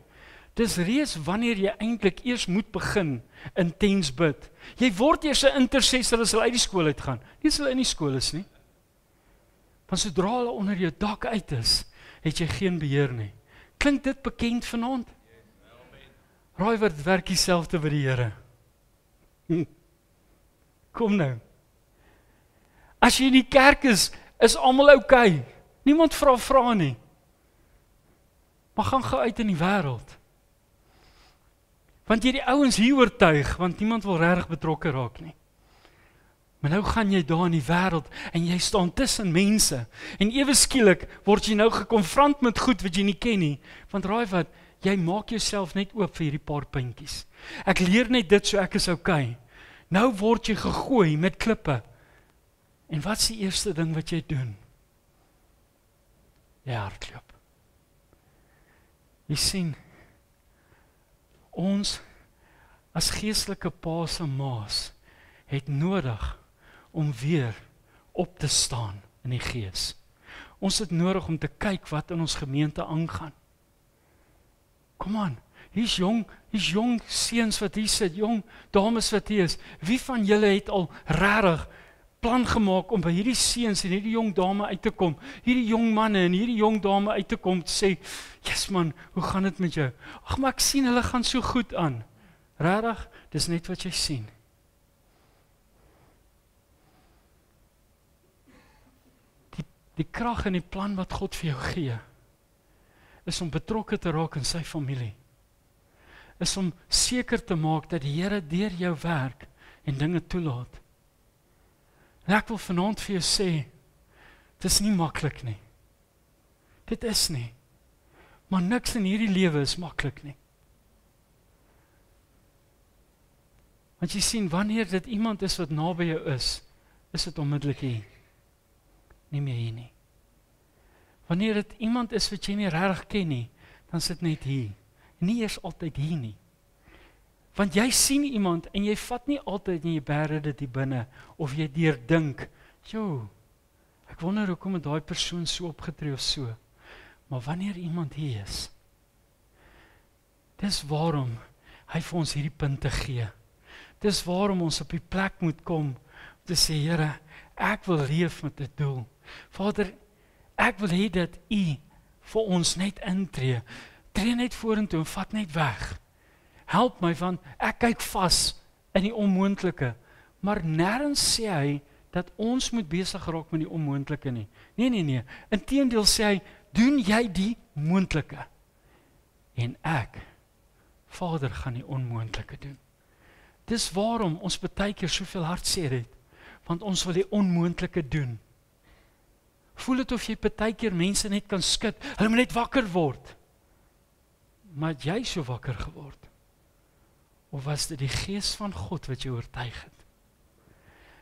Dis reeds wanneer jy eintlik eers moet begin intens bid. Jy word eers 'n intercessor as hulle uit die skool uitgaan. Nie as hulle in die skool is nie. Want sodra hulle onder jou dak uit is, het jy geen beheer nie. Klink dit bekend vanaand? Raai wat werk dieselfde by die Here. Kom nou. As jy in die kerk is almal okay. Niemand vra nie. Maar gaan gou uit in die wêreld. Want jy die ouens hier oortuig, want niemand wil regtig betrokke raak nie. Maar nou gaan jy daar in die wêreld en jy staan tussen mense en ewe skielik word jy nou gekonfront met goed wat jy nie ken nie. Want raai wat, jy maak jouself net oop vir hierdie paar puntjies. Ek leer net dit so ek is okay. Nou word jy gegooi met klippe. En wat is die eerste ding wat jy doen? Jy hardloop. Jy sien, ons as geestelike paas en maas het nodig om weer op te staan in die gees. Ons het nodig om te kyk wat in ons gemeente aangaan. Kom aan, hier's jong seuns wat hier sit, jong dames wat hier is. Wie van julle het al regtig plan gemaak om by hierdie seuns en hierdie jong dame uit te kom, hierdie jong manne en hierdie jong dame uit te kom, te sê, yes man, hoe gaan dit met jou? Ag, maar ek sien hulle gaan so goed aan. Regtig, dis net wat jy sien. Die krag en die plan wat God vir jou gee, is om betrokke te raak in sy familie. Is om seker te maak dat die Here deur jou werk en dinge toelaat. En ek wil vanaand vir jou sê, dit is nie maklik nie. Dit is nie. Maar niks in hierdie lewe is maklik nie. Want jy sien, wanneer dit iemand is wat naby jou is dit onmiddellik hier. Nie meer hier nie. Wanneer dit iemand is wat jy nie regtig ken nie, dan is dit net hier. Nie eers altyd hier nie. Want jy sien iemand en jy vat nie altyd en jy bære dit hier binne, of jy deurdink, ek wonder hoekom het daai persoon so opgetree of so. Maar wanneer iemand hier is, dis waarom hy vir ons hierdie punte gee. Dis waarom ons op die plek moet kom, om te sê, Here, ek wil leef met 'n doel. Vader, ek wil hê dat U vir ons net intree. Tree net vorentoe en vat net weg. Help my, want ek kyk vas in die onmoontlike. Maar nêrens sê hy dat ons moet besig raak met die onmoontlike nie. Nee. Inteendeel sê hy, doen jy die moontlike. En ek, Vader, gaan die onmoontlike doen. Dis waarom ons baie keer soveel hartseer het, want ons wil die onmoontlike doen. Voel dit of jy baie keer mense net kan skud, hulle moet net wakker word. Maar het jy so wakker geword? Of was dit die gees van God wat jou oortuig het?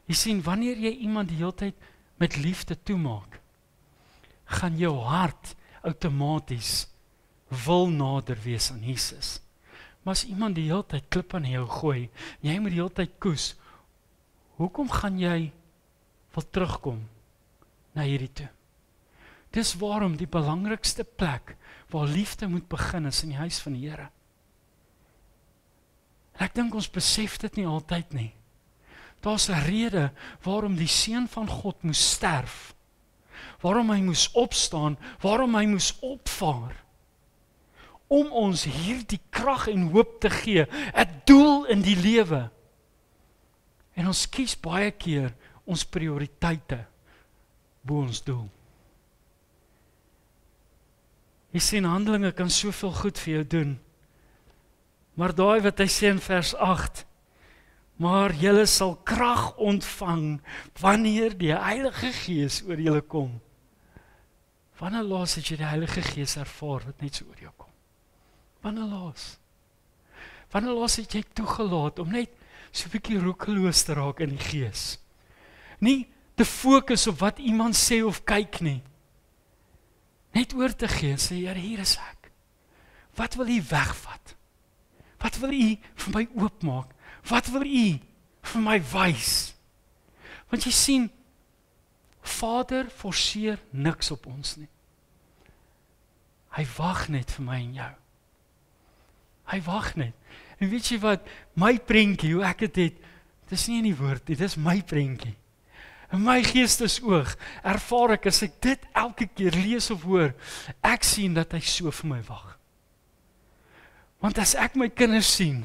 Jy sien, wanneer jy iemand die hele tyd met liefde toemaak, gaan jou hart outomaties wil nader wees aan Jesus. Maar as iemand die hele tyd klip aan jou gooi, jy moet die hele tyd koes, hoekom gaan jy wil terugkom na hierdie toe? Dis waarom die belangrikste plek waar liefde moet begin is in die huis van die Here. En ek dink ons besef dit nie altyd nie. Daar's 'n rede waarom die Seun van God moes sterf. Waarom hy moes opstaan, waarom hy moes opvaar. om ons hierdie krag en hoop te gee, 'n doel in die lewe. En ons kies baie keer ons prioriteite bo ons doel. Jy sien, Handelinge kan soveel goed vir jou doen. Maar daai wat hy sê in vers 8, maar julle sal krag ontvang wanneer die Heilige Gees oor julle kom. Wanneer laas het jy die Heilige Gees ervaar wat net so oor jou kom? Wanneer laas? Wanneer laas het jy toegelaat om net so 'n bietjie roekeloos te raak in die Gees? Nie te fokus op wat iemand sê of kyk nie. Net oor te gee en sê, Here, hier is ek. Wat wil U wegvat? Wat wil U vir my oopmaak? Wat wil U vir my wys? Want jy sien, Vader forceer niks op ons nie. Hy wag net vir my en jou. Hy wag net. En weet jy wat, my prentjie, hoe ek het, dis nie in die woord nie, dis my prentjie. In my geestesoog ervaar ek, as ek dit elke keer lees of hoor, ek sien dat hy so vir my wag. Want as ek my kinders sien,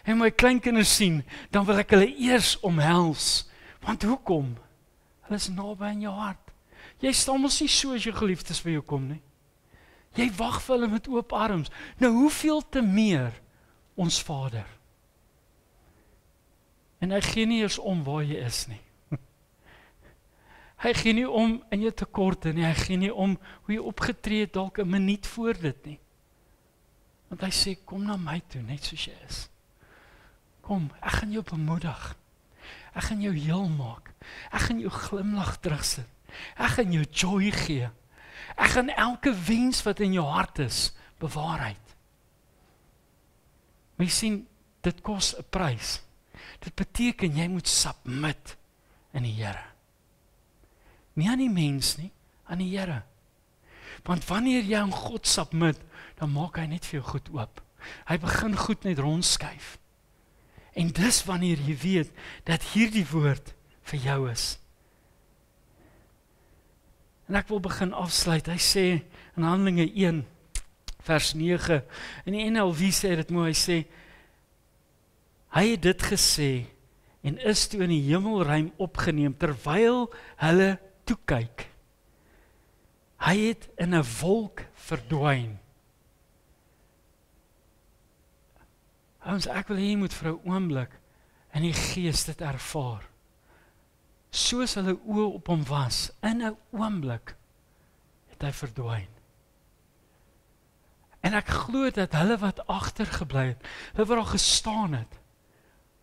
en my kleinkinders sien, dan wil ek hulle eers omhels. Want hoekom? Hulle is naby in jou hart. Jy staan mos nie so as jou geliefdes by jou kom nie. Jy wag vir hulle met oop arms. Nou hoeveel te meer ons Vader. En hy gee nie eers om waar jy is nie. Hy gee nie om in jou tekorte nie, hy gee nie om hoe jy opgetree het dalk 'n minuut voor dit nie. Want hy sê, kom na my toe, net soos jy is. Kom, ek gaan jou bemoedig. Ek gaan jou heel maak. Ek gaan jou glimlag terugsit. Ek gaan jou joy gee. Ek gaan elke wens wat in jou hart is, bewaarheid. Maar jy sien, dit kos 'n prys. Dit beteken jy moet submit in die Here. Nie aan die mens nie, aan die Here. Want wanneer jy aan God submit, dan maak hy net vir jou goed oop. Hy begin goed net rondskuif. En dis wanneer jy weet dat hierdie woord vir jou is. En ek wil begin afsluit. Hy sê in Handelinge 1 vers 9, in die NLV sê dit mooi, hy sê, hy het dit gesê en is toe in die hemelruim opgeneem terwyl hulle toe kyk. Hy het in 'n wolk verdwyn. Ons, ek wil hê jy moet vir 'n oomblik in die gees dit ervaar. Soos hulle oë op hom was, in 'n oomblik het hy verdwyn. En ek glo dat hulle wat agtergebly het, hulle wat daar gestaan het,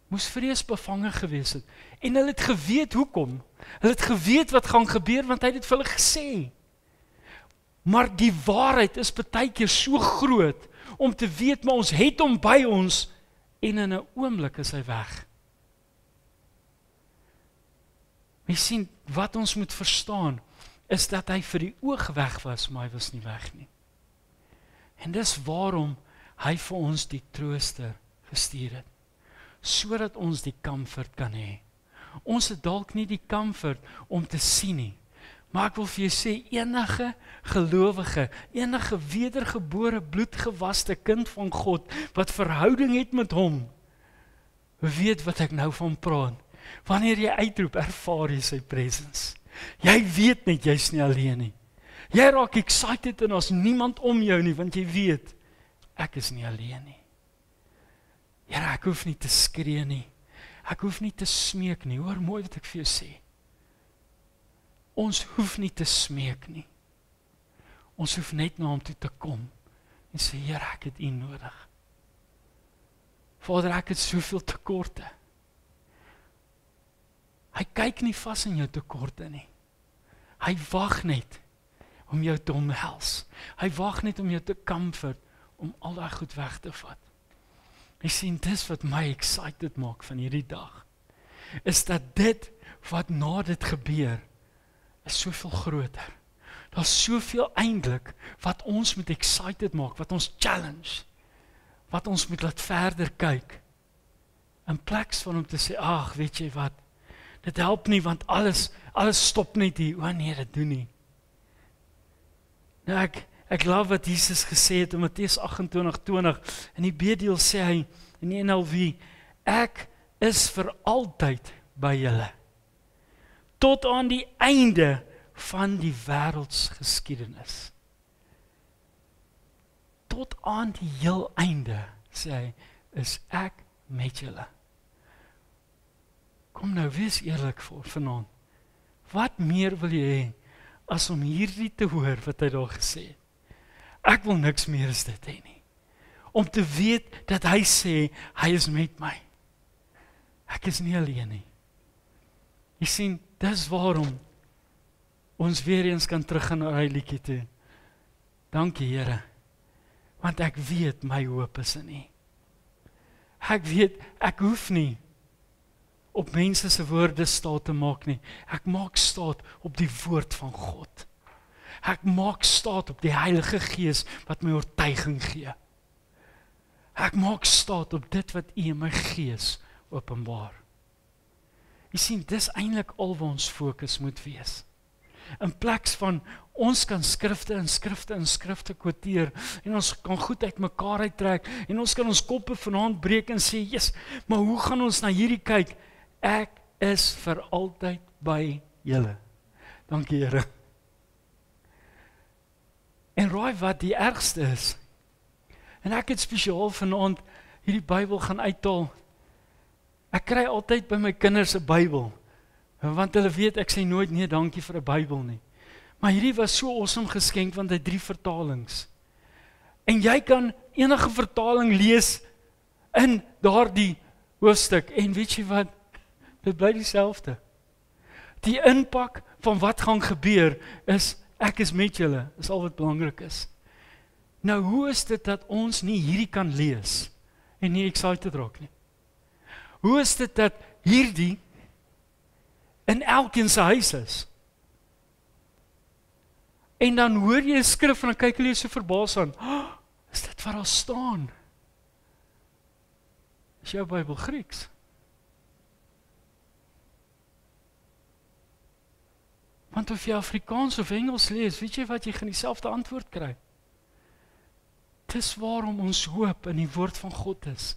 moes vreesbevange gewees het. En hulle het geweet hoekom. Hulle het geweet wat gaan gebeur, want hy het dit vir hulle gesê. Maar die waarheid is baie keer so groot, om te weet, maar ons het hom by ons, en in 'n oomblik is hy weg. Jy sien, wat ons moet verstaan, is dat hy vir die oog weg was, maar hy was nie weg nie. En dis waarom hy vir ons die trooster gestuur het, sodat ons die comfort kan hê. Ons het dalk nie die comfort om te sien nie, maar ek wil vir jou sê, enige gelowige, enige wedergebore, bloedgewaste kind van God, wat verhouding het met hom, weet wat ek nou van praat. Wanneer jy uitroep, ervaar jy sy presence. Jy weet net, jy's nie alleen nie. Jy raak excited en as niemand om jou nie, want jy weet, ek is nie alleen nie. Here, ek hoef nie te skree nie. Ek hoef nie te smeek nie. Hoor mooi wat ek vir jou sê. Ons hoef nie te smeek nie. Ons hoef net na hom toe te kom en sê, Here, ek het U nodig. Vader, ek het soveel tekorte. Hy kyk nie vas in jou tekorte nie. Hy wag net om jou te omhels. Hy wag net om jou te comfort, om al daai goed weg te vat. Jy sien, dis wat my excited maak van hierdie dag, is dat dit wat na dit gebeur, is soveel groter. Daar's soveel eintlik wat ons moet excited maak, wat ons challenge, wat ons moet laat verder kyk, in plek van om te sê, ag, weet jy wat, dit help nie, want alles stop net hier. O nee, dit doen nie. Nou Ek love wat Jesus gesê het in Matteus 28:20. In die B-deel sê hy in die NLV, ek is vir altyd by julle. Tot aan die einde van die wêreldsgeskiedenis. Tot aan die heel einde, sê hy, is ek met julle. Kom nou, wees eerlik vanaand. Wat meer wil jy hê as om hierdie te hoor wat hy daar gesê het? Ek wil niks meer as dit hê nie. Om te weet dat hy sê, hy is met my. Ek is nie alleen nie. Jy sien, dis waarom ons weer eens kan teruggaan na hy liedjie toe. Dankie Here, want ek weet my hoop is in U. Ek weet, ek hoef nie op mense se woorde staat te maak nie. Ek maak staat op die woord van God. Ek maak staat op die Heilige Gees wat my oortuiging gee. Ek maak staat op dit wat U in my gees openbaar. Jy sien, dis eintlik al waar ons fokus moet wees. In plaas van ons kan skrifte en skrifte en skrifte quoteer en ons kan goed uit mekaar uittrek en ons kan ons koppe vanaand breek en sê, "Jesus, maar hoe gaan ons na hierdie kyk? Ek is vir altyd by julle." Dankie Here. En raai wat die ergste is? En ek het spesiaal vanaand hierdie Bybel gaan uithaal. Ek kry altyd by my kinders 'n Bybel, want hulle weet ek sê nooit nee dankie vir 'n Bybel nie. Maar hierdie was so awesome geskenk want hy het 3 vertalings. En jy kan enige vertaling lees in daardie hoofstuk en weet jy wat? Dit bly dieselfde. Die impak van wat gaan gebeur is ek is met julle, is al wat belangrik is. Nou hoe is dit dat ons nie hierdie kan lees en nie excited raak nie? Hoe is dit dat hierdie in elkeen se huis is? En dan hoor jy 'n skrif en dan kyk jy so verbaas aan. Oh, is dit wat daar staan? Is jou Bybel Grieks? Want of jy Afrikaans of Engels lees, weet jy wat, jy gaan dieselfde antwoord kry. Dis waarom ons hoop in die woord van God is.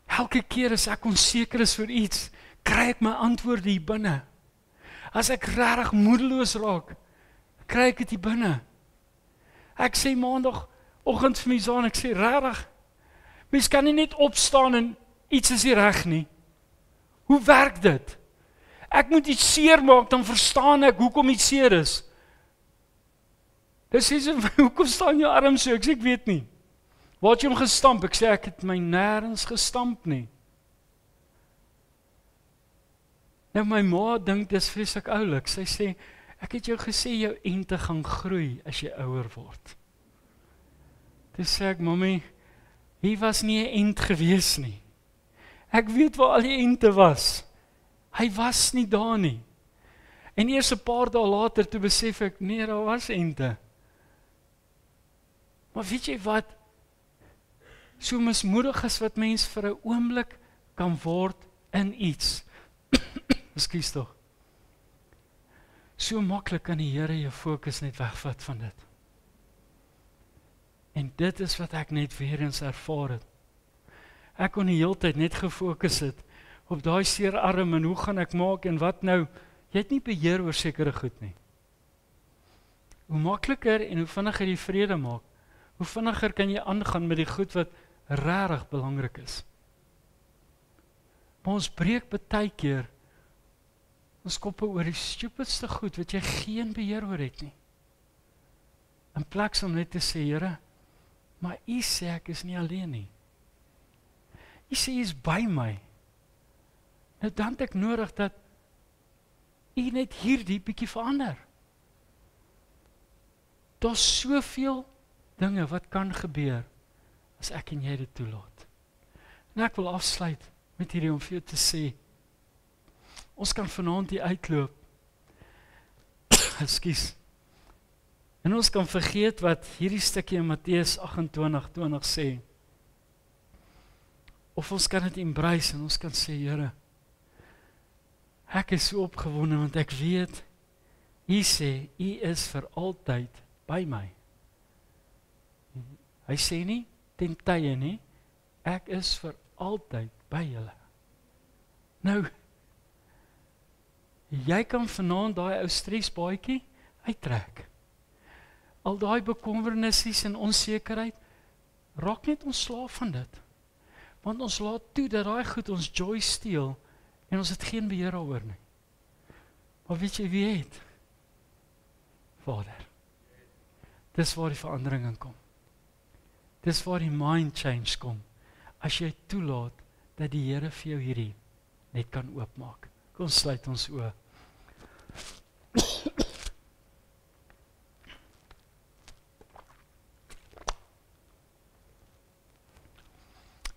Elke keer as ek onseker is vir iets, kry ek my antwoorde hier binne. As ek regtig moedeloos raak, kry ek dit hier binne. Ek sê maandagoggend vir my seun, ek sê regtig, mens kan nie net opstaan en iets is nie reg nie. Hoe werk dit? Ek moet iets seer maak, dan verstaan ek hoekom iets seer is. Dis sê, hoekom staan jou arm so? Ek sê, ek weet nie. Waar het jy hom gestamp? Ek sê, ek het my nêrens gestamp nie. Nou my ma dink dis vreeslik oulik. Sy sê, ek het jou gesê jou ente gaan groei as jy ouer word. Dis sê ek, mami, hier was nie 'n ent gewees nie. Ek weet waar al die ente was. Hy was nie daar nie. En eers 'n paar dae later toe besef ek, nee, daar was ente. Maar weet jy wat? So mismoedig as wat mens vir 'n oomblik kan word in iets. Ekskuus tog. So maklik kan die Here jou fokus net wegvat van dit. En dit is wat ek net weer eens ervaar het. Ek kon die hele tyd net gefokus het op daai seer arm en hoe gaan ek maak en wat nou? Jy het nie beheer oor sekere goed nie. Hoe makliker en hoe vinniger jy vrede maak, hoe vinniger kan jy aangaan met die goed wat regtig belangrik is. Maar ons breek baie keer ons koppe oor die stupidste goed wat jy geen beheer oor het nie. In plaas om net te sê, Here, maar U sê ek is nie alleen nie. U sê U is by my. Nou dan het ek nodig dat U net hierdie bietjie verander. Daar's soveel dinge wat kan gebeur as ek en jy dit toelaat. En ek wil afsluit met hierdie om vir jou te sê, ons kan vanaand hier uitloop. Ekskuus. En ons kan vergeet wat hierdie stukkie in Matteus 28:20 sê. Of ons kan dit embrace en ons kan sê, Here, ek is so opgewonde want ek weet, U sê, U is vir altyd by my. Hy sê nie, ten tye nie, ek is vir altyd by julle. Nou, jy kan vanaand daai ou stresbaadjie uittrek. Al daai bekommernisse en onsekerheid, raak net ontslaaf van dit. Want ons laat toe dat daai goed ons joy steel en ons het geen beheer daaroor nie. Maar weet jy wie het? Vader. Dis waar die verandering in kom. Dis waar die mind change kom. As jy toelaat dat die Here vir jou hierdie net kan oopmaak. Kom sluit ons oë.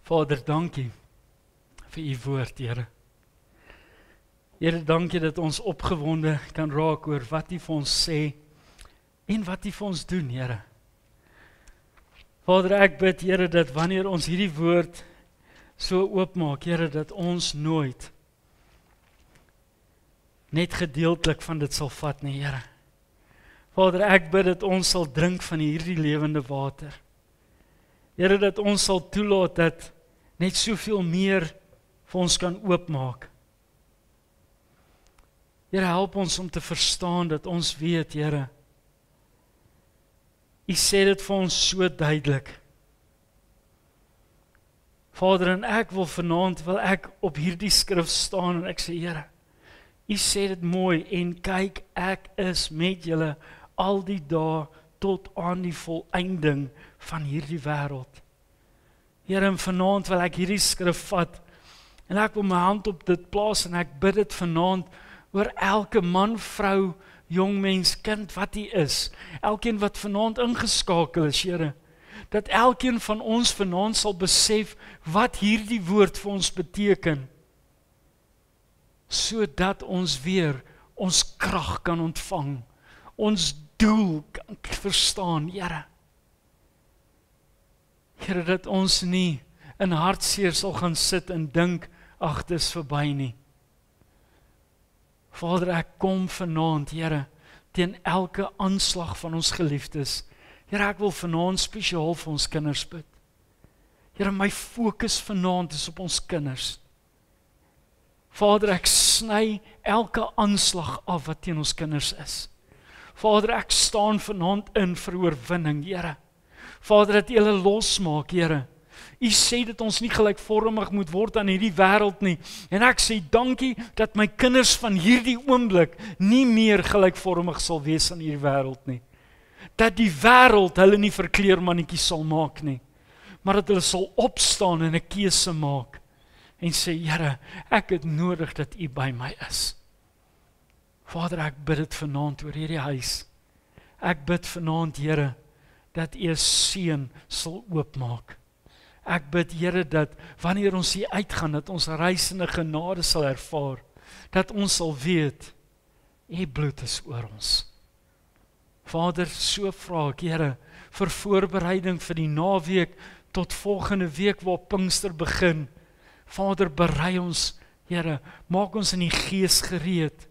Vader, dankie vir u woord, Here. Here, dankie dat ons opgewonde kan raak oor wat u vir ons sê en wat u vir ons doen, Here. Vader, ek bid, Here, dat wanneer ons hierdie woord so oopmaak, Here, dat ons nooit net gedeeltelik van dit sal vat nie, Here. Vader, ek bid dat ons sal drink van hierdie lewende water. Here, dat ons sal toelaat dat net soveel meer vir ons kan oopmaak. Here, help ons om te verstaan dat ons weet, Here, u sê dit vir ons so duidelik. Vader, en ek wil vanaand, wil ek op hierdie skrif staan en ek sê, Here, u sê dit mooi en kyk, ek is met julle al die dae tot aan die volëinding van hierdie wêreld. Here, en vanaand wil ek hierdie skrif vat en ek wil my hand op dit plaas en ek bid dit vanaand oor elke man, vrou, jong mens, kind wat hy is. Elkeen wat vanaand ingeskakel is, Here, dat elkeen van ons vanaand sal besef wat hierdie woord vir ons beteken, sodat ons weer ons krag kan ontvang, ons doel kan verstaan, Here. Here, dat ons nie in hartseer sal gaan sit en dink, ag, dis verby nie. Vader, ek kom vanaand, Here, teen elke aanslag van ons geliefdes. Here, ek wil vanaand spesiaal vir ons kinders bid. Here, my fokus vanaand is op ons kinders. Vader, ek sny elke aanslag af wat teen ons kinders is. Vader, ek staan vanaand in vir oorwinning, Here. Vader, dat U hulle losmaak, Here. U sê dat ons nie gelykvormig moet word aan hierdie wêreld nie. En ek sê dankie dat my kinders van hierdie oomblik nie meer gelykvormig sal wees aan hierdie wêreld nie. Dat die wêreld hulle nie vir kleermannetjies sal maak nie, maar dat hulle sal opstaan en 'n keuse maak en sê, Here, ek het nodig dat U by my is. Vader, ek bid dit vanaand oor hierdie huis. Ek bid vanaand, Here, dat U 'n seën sal oopmaak. Ek bid, Here, dat wanneer ons hier uitgaan, dat ons reisende genade sal ervaar, dat ons sal weet, U bloed is oor ons. Vader, so vra ek, Here, vir voorbereiding vir die naweek, tot volgende week waar Pinkster begin. Vader, berei ons, Here, maak ons in die gees gereed.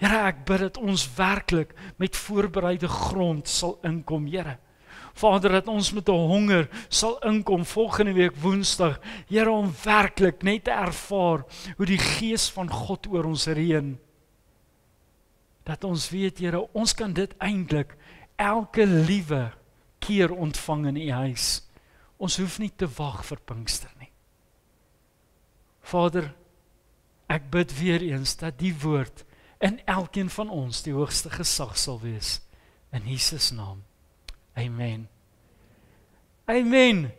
Here, ek bid dat ons werklik met voorbereide grond sal inkom, Here. Vader, dat ons met 'n honger sal inkom volgende week Woensdag, Here, om werklik net te ervaar hoe die Gees van God oor ons reën. Dat ons weet, Here, ons kan dit eintlik elke liewe keer ontvang in U huis. Ons hoef nie te wag vir Pinkster nie. Vader, ek bid weer eens dat die woord in elkeen van ons die hoogste gesag sal wees. In Jesus naam. Amen. Amen.